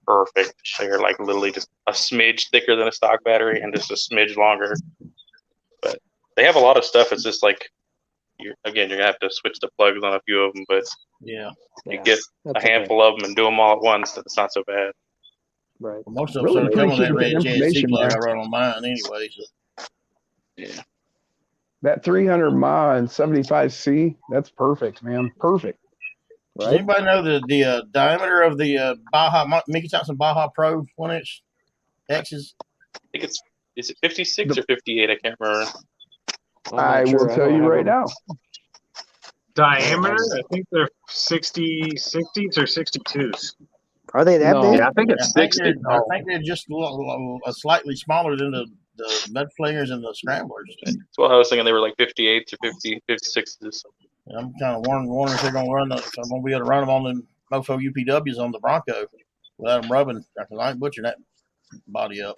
J: perfect. They're like literally just a smidge thicker than a stock battery and just a smidge longer. But they have a lot of stuff. It's just like you're gonna have to switch the plugs on a few of them, but you get a handful of them and do them all at once. It's not so bad.
C: Right.
H: Well, most of them really come with that red JSC plug I run on mine anyway. So.
J: Yeah.
D: That 300 mAh and 75C, that's perfect, man. Perfect.
H: Right? Does anybody know the diameter of the Baja Mickey Thompson Baja Pro 1-inch X's?
J: I think is it 56 or 58? I can't remember.
D: I will tell you right now.
E: Diameter? I think they're 60s or 62s.
C: Are they that big?
E: Yeah, I think it's 60.
H: I think they're just slightly smaller than the mud flingers and the scramblers.
J: That's what I was thinking. They were like 58s or 56s.
H: I'm kind of wondering if they're going to run. If I'm going to be able to run them on the mofo UPWs on the Bronco without them rubbing. Because I ain't butchering that body up.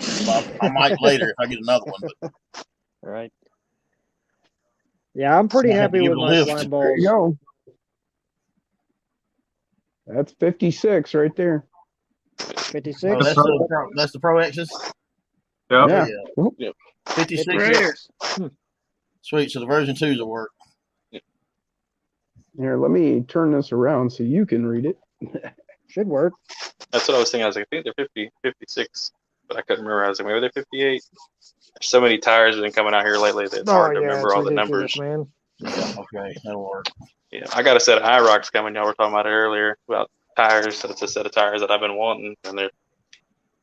H: I might later if I get another one. But.
C: Right. Yeah, I'm pretty happy with my slime balls.
D: There you go. That's 56 right there.
C: 56.
H: Oh, that's the Pro X's.
E: Yep.
D: Yeah.
H: 56. Sweet. So the version 2s will work.
D: Here, let me turn this around so you can read it.
C: Should work.
J: That's what I was thinking. I was like, I think they're 56, but I couldn't remember. I was like, maybe they're 58. There's so many tires have been coming out here lately that it's hard to remember all the numbers.
C: Man.
H: Yeah, okay, that'll work.
J: Yeah, I got a set of IROCs coming. Y'all were talking about it earlier about tires. That's a set of tires that I've been wanting, and they're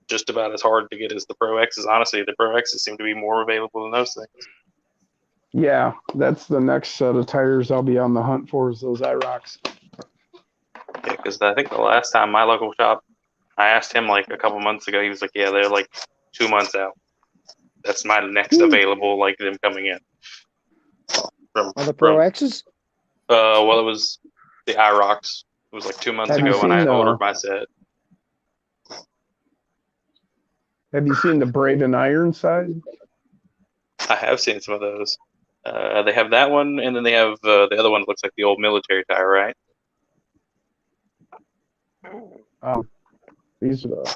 J: just about as hard to get as the Pro X's. Honestly, the Pro X's seem to be more available than those things.
D: Yeah, that's the next set of tires I'll be on the hunt for is those IROCs.
J: Yeah, because I think the last time my local shop, I asked him like a couple months ago. He was like, "Yeah, they're like 2 months out. That's my next available, like them coming in."
C: On the Pro X's?
J: Well, it was the IROCs. It was like 2 months ago when I ordered my set.
D: Have you seen the Brave and Iron side?
J: I have seen some of those. They have that one, and then they have the other one that looks like the old military tire, right?
D: These are the...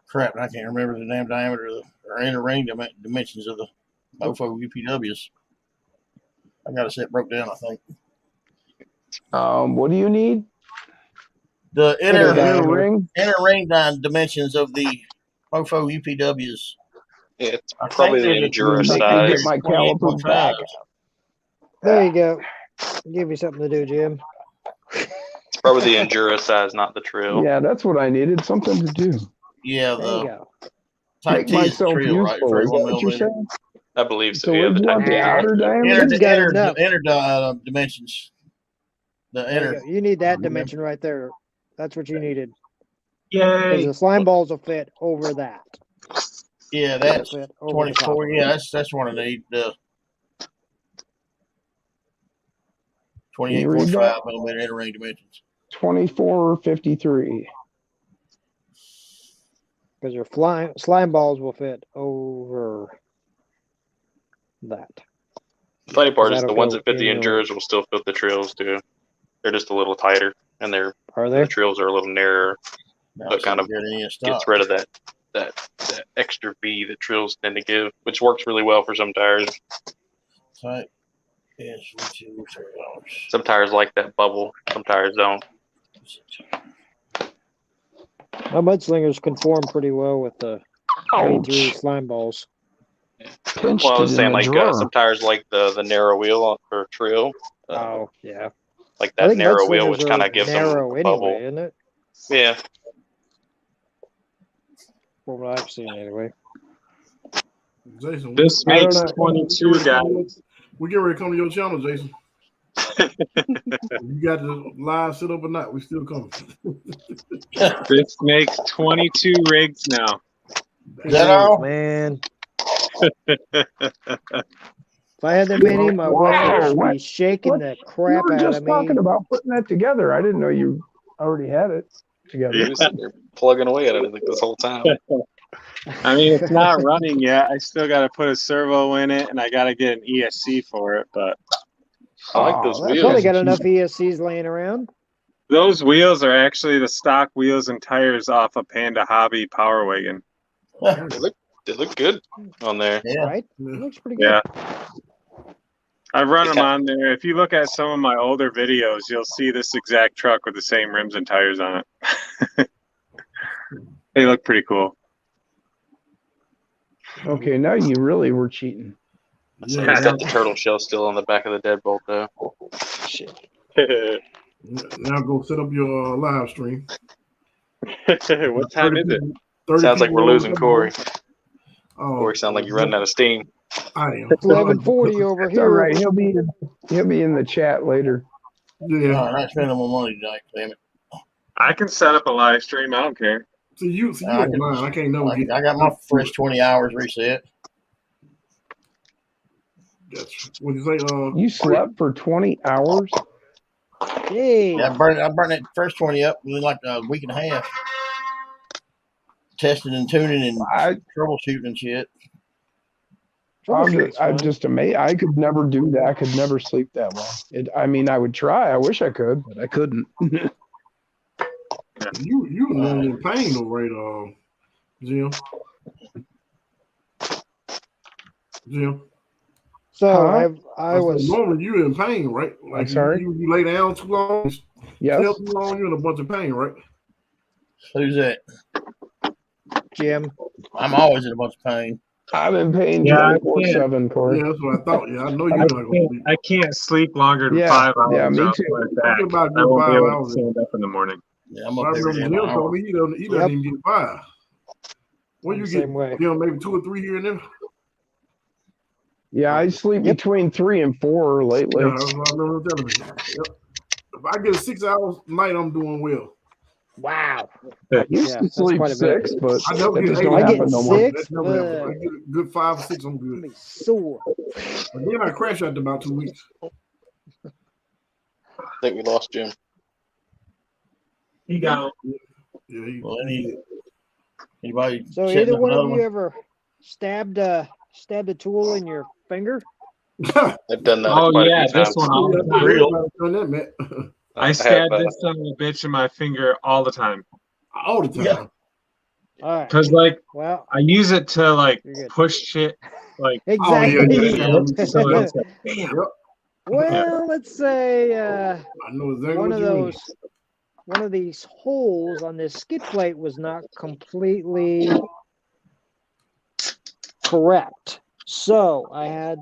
H: Crap, I can't remember the damn diameter or inner ring dimensions of the mofo UPWs. I got a set broke down, I think.
D: What do you need?
H: The
D: inner ring
H: dimensions of the Mofo UPWs.
J: It's probably the Endura
D: Make
J: size.
D: me get my caliper back.
C: There you go. Give you something to do, Jim.
J: It's probably the Endura size, not the Trail.
D: Yeah, that's what I needed. Something to do.
H: Yeah,
C: there you go.
D: Make myself useful. Is that what you're saying?
J: I believe so.
D: So
J: Yeah,
D: where'd you want the outer diameter?
H: The inner dimensions. The inner.
C: You need that dimension right there. That's what you needed.
E: Yay!
C: Because the slime balls will fit over that.
H: Yeah, that's 24. Yeah, that's what I need. 28.5 millimeter inner ring dimensions.
D: 2453.
C: Because your slime balls will fit over that.
J: The funny part is the ones that fit the Enduras will still fit the Trails too. They're just a little tighter, and the Trails are a little narrower. So it kind of gets rid of that extra V that Trails tend to give, which works really well for some tires.
H: Right.
J: Some tires like that bubble. Some tires don't.
C: My mudslingers conform pretty well with the 23 slime balls.
J: Well, I was saying like some tires like the narrow wheel for Trail.
C: Oh yeah.
J: Like that narrow wheel, which kind of gives them a bubble,
C: anyway, isn't it?
J: Yeah.
C: From what I've seen, anyway.
A: Jason,
E: this makes 22, guys.
A: We get ready to come to your channel, Jason. You got the live set up or not? We still coming.
E: This makes 22 rigs now.
H: Is that all?
C: Man. If I had that many, my wife would be shaking the crap out of me.
D: You were just talking about putting that together. I didn't know you already had it together.
J: You're plugging away at it like this whole time.
E: I mean, it's not running yet. I still got to put a servo in it, and I got to get an ESC for it. But
J: I like those wheels.
C: I've probably got enough ESCs laying around.
E: Those wheels are actually the stock wheels and tires off a Panda Hobby Power Wagon.
J: They look good on there.
C: Yeah, right. It looks pretty good.
E: Yeah. I've run them on there. If you look at some of my older videos, you'll see this exact truck with the same rims and tires on it. They look pretty cool.
D: Okay, now you really were cheating.
J: So he's got the turtle shell still on the back of the deadbolt, though.
C: Shit.
A: Now go set up your live stream.
E: What time is it?
J: Sounds like we're losing Corey. Corey sounds like you're running out of steam.
A: I am.
C: It's 11:40 over here.
D: All right, he'll be in the chat later.
A: Yeah.
H: I'm not spending more money tonight, damn it.
E: I can set up a live stream. I don't care.
A: So you online. I can't know.
H: I got my fresh 20 hours reset.
A: What you say?
D: You slept for 20 hours?
C: Hey.
H: Yeah, I burned that first 20 up in like a week and a half. Testing and tuning and troubleshooting and shit.
D: I'm just amazed. I could never do that. I could never sleep that long. I mean, I would try. I wish I could, but I couldn't.
A: You in pain though, right, Jim? Jim.
C: So I was
A: normally you in pain, right? Like
D: I'm sorry.
A: You lay down too long.
D: Yes.
A: Too long, you're in a bunch of pain, right?
H: Who's that?
C: Jim.
H: I'm always in a bunch of pain.
D: I'm in pain 24/7, Corey.
A: Yeah, that's what I thought. Yeah, I know you're not going to sleep.
E: I can't sleep longer than 5 hours.
D: Yeah, me too.
E: I won't be able to stand up in the morning.
H: Yeah, I'm up every day.
A: Jim told me he doesn't even get 5. What you get?
C: Way.
A: You know, maybe 2 or 3 here and there.
D: Yeah, I sleep between 3 and 4 lately.
A: Yeah, that's what I remember telling me. Yep. If I get 6 hours a night, I'm doing well.
C: Wow.
D: I used to sleep 6, but
A: I never
D: that
A: get
D: just
A: 8.
D: don't happen no more.
A: That's never happened. I get a good 5 or 6, I'm good.
C: Sore.
A: But then I crash after about 2 weeks.
J: I think we lost Jim.
E: He got
A: Yeah.
H: Anybody?
C: So either one of you ever stabbed a tool in your finger?
J: I've done that.
E: Oh
J: quite
E: yeah,
J: a few
E: this
J: times.
E: one all the time.
A: Real.
E: I stab this son of a bitch in my finger all the time.
A: All the time.
C: Yeah. All right.
E: Because like,
C: well,
E: I use it to like push shit. Like
C: exactly.
E: So it's like,
C: Well, let's say
A: I know exactly
C: one
A: what
C: of
A: you
C: those one of these holes on this skid plate was not completely correct. So I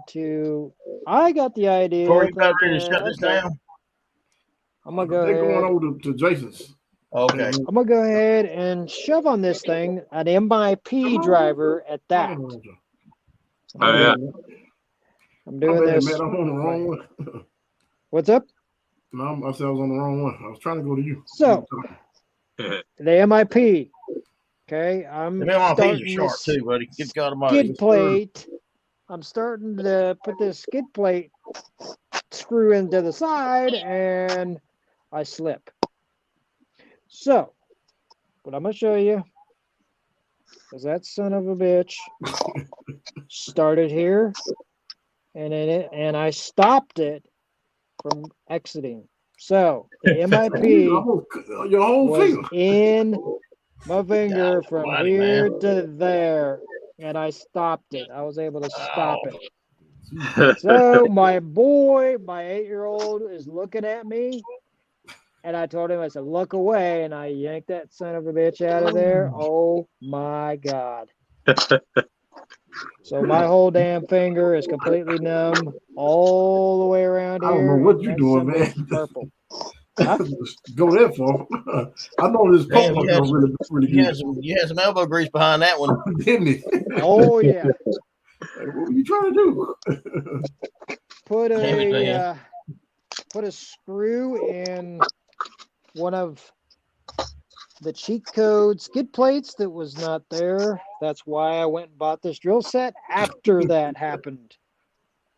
C: got the idea.
H: Before you got ready to shut this down,
C: I'm gonna go
A: They're
C: ahead.
A: going over to Jason's.
H: Okay.
C: I'm gonna go ahead and shove on this thing an MIP driver at that.
E: Oh yeah.
C: I'm doing this.
A: Man, I'm on the wrong one.
C: What's up?
A: No, I said I was on the wrong one. I was trying to go to you.
C: So the MIP. Okay, I'm
H: the MIP
C: starting
H: is sharp too, buddy. Good God Almighty.
C: skid plate. I'm starting to put this skid plate screw into the side, and I slip. So, what I'm gonna show you is that son of a bitch started here, and I stopped it from exiting. So the MIP
A: your whole
C: was
A: finger
C: in my finger from
H: Almighty,
C: here
H: man.
C: to there, and I stopped it. I was able to stop it. So my boy, my 8-year-old, is looking at me, and I told him, I said, look away, and I yanked that son of a bitch out of there. Oh my God. So my whole damn finger is completely numb all the way around here.
A: I don't know what you're doing, man.
C: Purple.
A: Huh? Go there for. I know this
H: Damn,
A: Pokemon really good.
H: You had some elbow grease behind that one.
A: Didn't he?
C: Oh yeah.
A: What were you trying to do?
C: Put a screw in one of the cheat code skid plates that was not there. That's why I went and bought this drill set after that happened.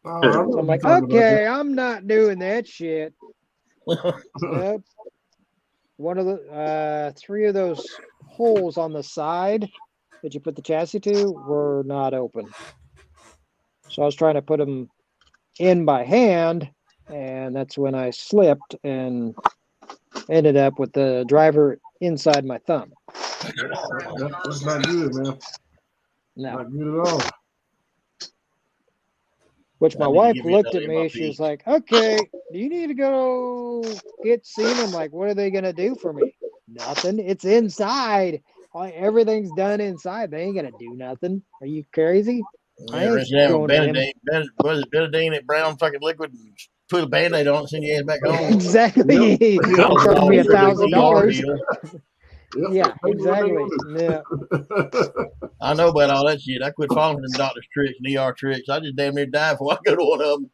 C: So I'm like, okay, I'm not doing that shit. Yep. One of the 3 of those holes on the side that you put the chassis to were not open. So I was trying to put them in by hand, and that's when I slipped and ended up with the driver inside my thumb.
A: That's not good, man.
C: No.
A: Not good at all.
C: Which my wife looked at me. She was like, okay, do you need to go get seen? I'm like, what are they going to do for me? Nothing. It's inside. Everything's done inside. They ain't going to do nothing. Are you crazy? I ain't going to them.
H: Betadine, that brown fucking liquid, and put a Band-Aid on it, send your ass back home.
C: Exactly. It'll charge me $1,000.
A: Yep.
C: Yeah, exactly. Yeah.
H: I know about all that shit. I quit following them doctor's tricks and ER tricks. I just damn near die before I go to one of them.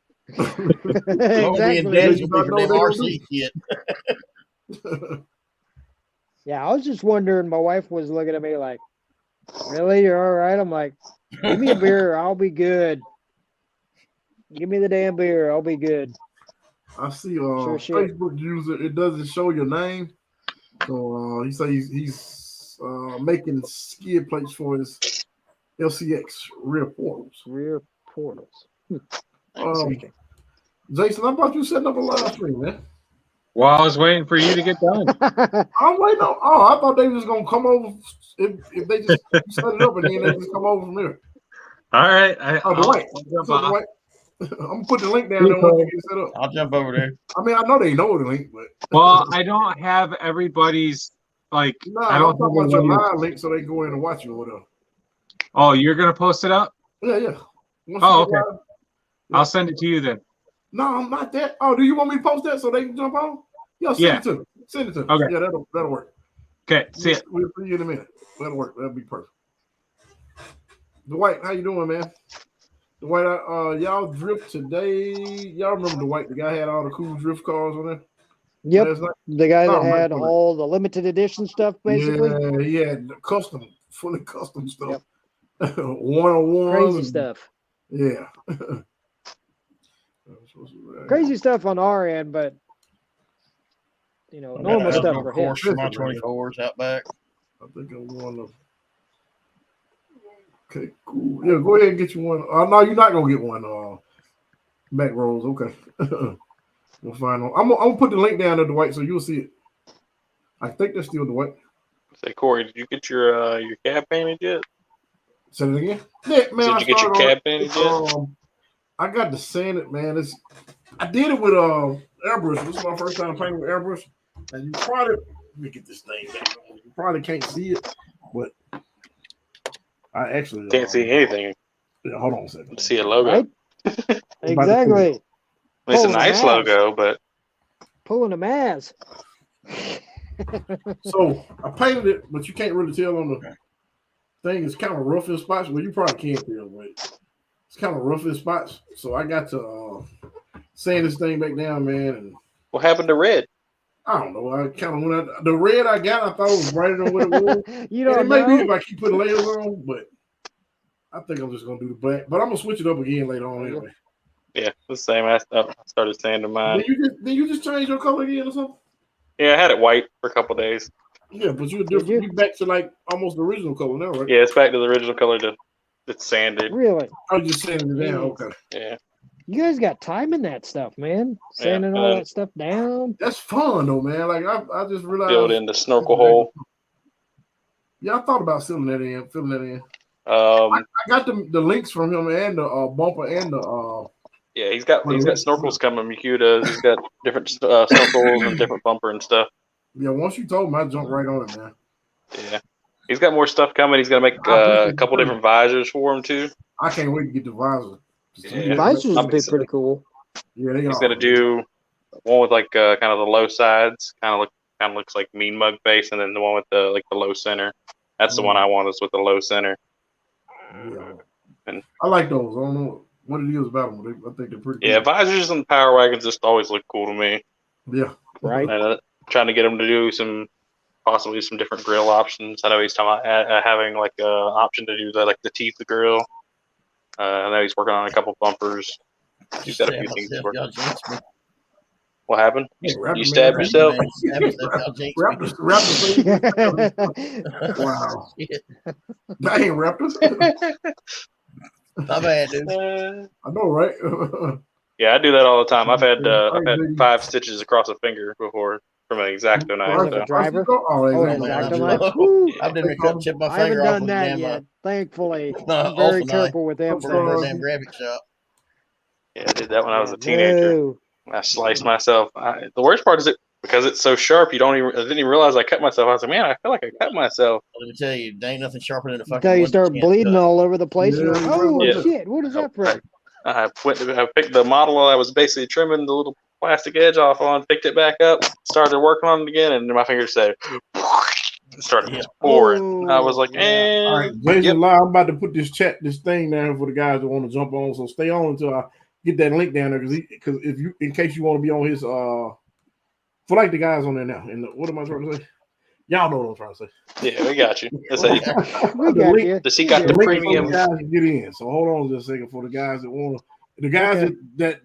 C: Exactly.
H: Being for them RC shit.
C: Yeah, I was just wondering. My wife was looking at me like, really? You're all right? I'm like, give me a beer. I'll be good. Give me the damn beer. I'll be good.
A: I see Facebook user. It doesn't show your name. So he says he's making skid plates for his LCX rear portals.
C: Rear portals.
A: Jason, I thought you setting up a live stream, man.
E: Well, I was waiting for you to get done.
A: I'm waiting on. Oh, I thought they was gonna come over if they just set it up and then they just come over from there.
E: All right.
A: Dwight. I'm gonna put the link down there once you get set up.
H: I'll jump over there.
A: I mean, I know they know the link, but
E: well, I don't have everybody's like.
A: No,
E: I don't
A: talk about your live link so they can go in and watch it or whatever.
E: Oh, you're gonna post it up?
A: Yeah.
E: Okay. I'll send it to you then.
A: No, I'm not that. Oh, do you want me to post that so they can jump on? Yo, send it to them. Send it to them.
E: Okay.
A: Yeah, that'll work.
E: Okay, see it.
A: We'll see you in a minute. That'll work. That'll be perfect. Dwight, how you doing, man? Dwight, y'all drift today. Y'all remember Dwight, the guy had all the cool drift cars on there?
C: Yep. The guy that had all the limited edition stuff, basically.
A: Yeah, he had fully custom stuff. Yep. 101.
C: Crazy stuff.
A: Yeah.
C: Crazy stuff on our end, but normal stuff for him.
H: My 24s out back.
A: I think I'm going to. Okay, cool. Yeah, go ahead and get you one. No, you're not gonna get one. Back rolls. Okay. We'll find one. I'm gonna put the link down there, Dwight, so you'll see it. I think that's still Dwight.
J: Say, Corey, did you get your cab painted yet?
A: Say it again. Yeah, man.
J: Did you get your cab painted yet?
A: I got to sand it, man. I did it with airbrush. This is my first time painting with airbrush, and you probably Let me get this thing back. You probably can't see it, but I actually
J: Can't see anything.
A: Yeah, hold on a second.
J: See a logo.
C: Right? Exactly.
J: It's a nice logo, but
C: pulling a mask.
A: So I painted it, but you can't really tell on the thing. It's kind of rough in spots. Well, you probably can't tell, but it's kind of rough in spots. So I got to sand this thing back down, man. And
J: what happened to red?
A: I don't know. I kind of went out. The red I got, I thought it was brighter than what it was.
C: You don't
A: know. It may be if I keep putting layers on, but I think I'm just gonna do the black. But I'm gonna switch it up again later on anyway.
J: Yeah, the same. I started sanding mine.
A: Did you just change your color again or something?
J: Yeah, I had it white for a couple days.
A: Yeah, but you're different. You back to like almost the original color now, right?
J: Yeah, it's back to the original color. It's sanded.
C: Really?
A: I was just sanding it down. Okay.
J: Yeah.
C: You guys got time in that stuff, man. Sanding all that stuff down.
A: That's fun though, man. Like I just realized.
J: Build in the snorkel hole.
A: Yeah, I thought about filling that in.
J: I
A: got the links from him and the bumper and the.
J: Yeah, he's got snorkels coming. Mukuda. He's got different snorkels and different bumper and stuff.
A: Yeah, once you told him, I jumped right on it, man.
J: Yeah, he's got more stuff coming. He's gonna make a couple different visors for him too.
A: I can't wait to get the visor.
J: Yeah.
C: Visors would be pretty cool.
A: Yeah,
J: he's gonna do one with like kind of the low sides, kind of looks like mean mug face, and then the one with the low center. That's the one I want, is with the low center.
A: Yeah. And I like those. I don't know what it is about them. I think they're pretty cool.
J: Yeah, visors and power wagons just always look cool to me.
A: Yeah.
C: Right.
J: And trying to get him to do possibly some different grill options. I know he's talking about having like an option to do the teeth of grill. I know he's working on a couple bumpers. He's got a few things to work on. What happened? You stabbed yourself?
A: Wow. That ain't Raptors.
H: My bad, dude.
A: I know, right?
J: Yeah, I do that all the time. I've had 5 stitches across a finger before from an X-Acto knife. So.
C: Driver?
H: I've done chip my
C: I haven't
H: finger
C: done
H: off
C: that
H: with
C: yet. Thankfully,
H: No,
C: I'm very
H: awful
C: careful with them
H: for a
C: things.
H: damn graphic shop.
J: Yeah, I did that when I was a teenager.
C: No.
J: I sliced myself. The worst part is because it's so sharp, I didn't even realize I cut myself. I was like, man, I feel like I cut myself.
H: Let me tell you, there ain't nothing sharper than a fucking.
C: Until you start bleeding all over the place.
A: Yeah,
C: You're like, oh,
J: yeah.
C: shit, what is that from?
J: I picked the model I was basically trimming the little plastic edge off on, picked it back up, started working on it again, and my fingers said, started just pouring. I was like,
A: all right, Jason, I'm about to put this thing down for the guys that want to jump on. So stay on until I get that link down there, because in case you want to be on his for like the guys on there now. And what am I trying to say? Y'all know what I'm trying to say.
J: Yeah, we got you. Let's say,
A: does
J: he got the premium?
A: Guys get in. So hold on just a second for the guys that want to. The guys that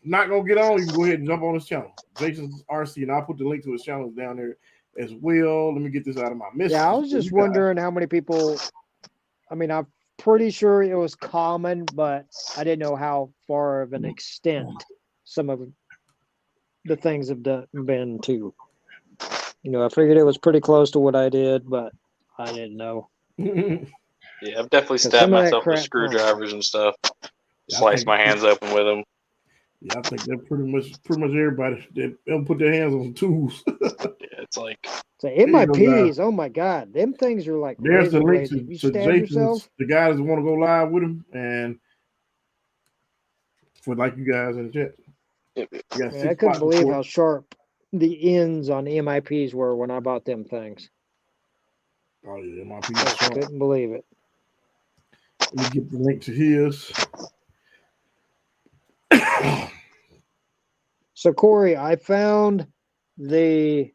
A: not gonna get on, you can go ahead and jump on his channel, GNCRC, and I'll put the link to his channel down there as well. Let me get this out of my message.
C: Yeah, I was just wondering how many people. I mean, I'm pretty sure it was common, but I didn't know how far of an extent some of the things have been too. You know, I figured it was pretty close to what I did, but I didn't know.
J: Yeah, I've definitely stabbed myself with screwdrivers and stuff. Slice my hands open with them.
A: Yeah, I think they're pretty much everybody. They'll put their hands on some tools.
J: Yeah, it's like.
C: So MIPs, oh my God, them things are like.
A: There's the link to
C: Jason's,
A: the guys that want to go live with him, and for like you guys in the chat.
C: Man, I couldn't believe how sharp the ends on MIPs were when I bought them things.
A: Oh yeah, MIPs. I
C: couldn't believe it.
A: Let me get the link to his.
C: So Corey, I found the.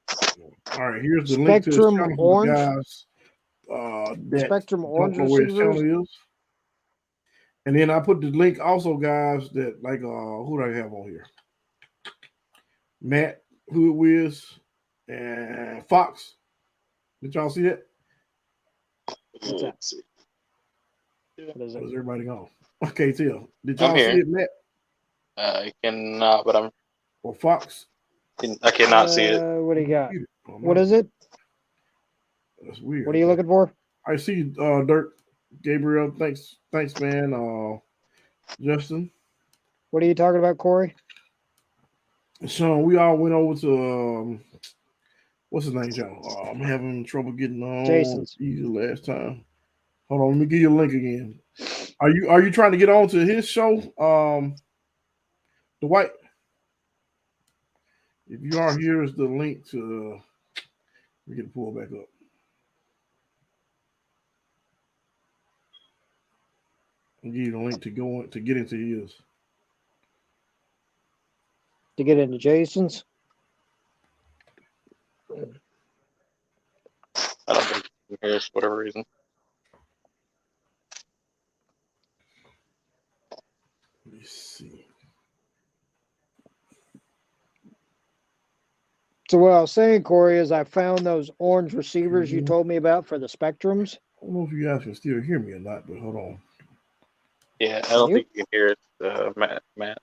A: All right, here's the
C: Spectrum
A: link to his
C: Orange.
A: Guys,
C: Spectrum Orange
A: don't know where his
C: receivers.
A: channel is. And then I put the link also, guys, that like who do I have on here? Matt Hoodwiz and Fox. Did y'all see that?
C: What's that? What is it?
A: Where's everybody gone? I can't tell. Did y'all see it, Matt?
J: I cannot, but I'm.
A: Or Fox?
J: I cannot see it.
C: What do you got? What is it?
A: That's weird.
C: What are you looking for?
A: I see Dirk Gabriel. Thanks, man. Justin.
C: What are you talking about, Corey?
A: So we all went over to What's his name, John? Oh, I'm having trouble getting on.
C: Jason's.
A: Easy last time. Hold on, let me give you a link again. Are you trying to get on to his show? The White. If you are, here's the link to. We get it pulled back up. I'll give you the link to go to get into his.
C: To get into Jason's.
J: I don't think you can hear us for whatever reason.
A: Let me see.
C: So what I was saying, Corey, is I found those orange receivers you told me about for the Spectrums.
A: I don't know if you guys can still hear me or not, but hold on.
J: Yeah, I don't think you can hear it, Matt.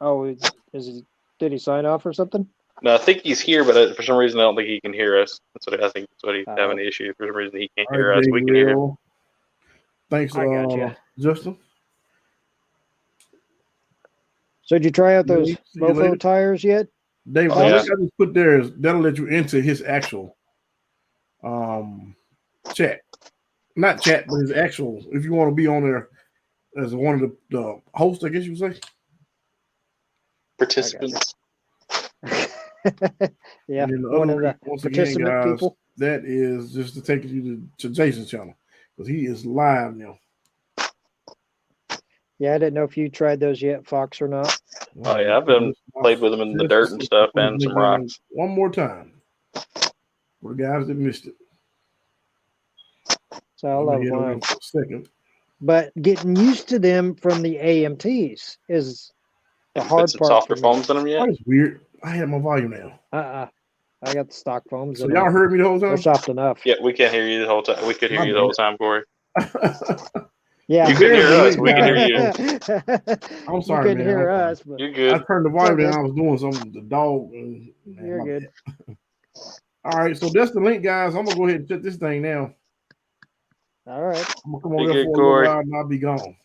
C: Oh, did he sign off or something?
J: No, I think he's here, but for some reason I don't think he can hear us. I think that's what he's having the issue. For some reason he can't hear us. We can hear him.
A: Thanks, Justin.
C: So did you try out those Mofo tires yet?
A: Dave, the link I just put there is that'll let you into his actual chat. Not chat, but his actual, if you want to be on there as one of the hosts, I guess you would say.
J: Participants.
C: Yeah, one of the participant
A: guys,
C: people.
A: That is just to take you to Jason's channel because he is live now.
C: Yeah, I didn't know if you tried those yet, Fox, or not.
J: Oh yeah, I've been played with them in the dirt and stuff and some rocks.
A: One more time for the guys that missed it.
C: So I love mine.
A: For a second.
C: But getting used to them from the AMTs is the hard part.
J: Softer foams in them yet?
A: That's weird. I have my volume now.
C: I got the stock foams.
A: So y'all heard me the whole time?
C: They're soft enough.
J: Yeah, we can't hear you the whole time. We could hear you the whole time, Corey.
C: Yeah,
J: you can hear us. We can hear you.
A: I'm sorry,
C: you can hear us. But
J: you're good.
A: I turned the volume down. I was doing something with the dog.
C: You're good.
A: All right, so that's the link, guys. I'm gonna go ahead and shut this thing down.
C: All right.
A: I'm gonna come on there for a little while and I'll be gone.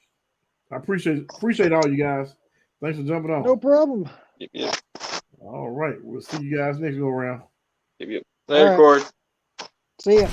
A: I appreciate all you guys. Thanks for jumping on.
C: No problem.
J: Yep.
A: All right, we'll see you guys next go around.
J: Yep. Later, Corey.
C: See ya.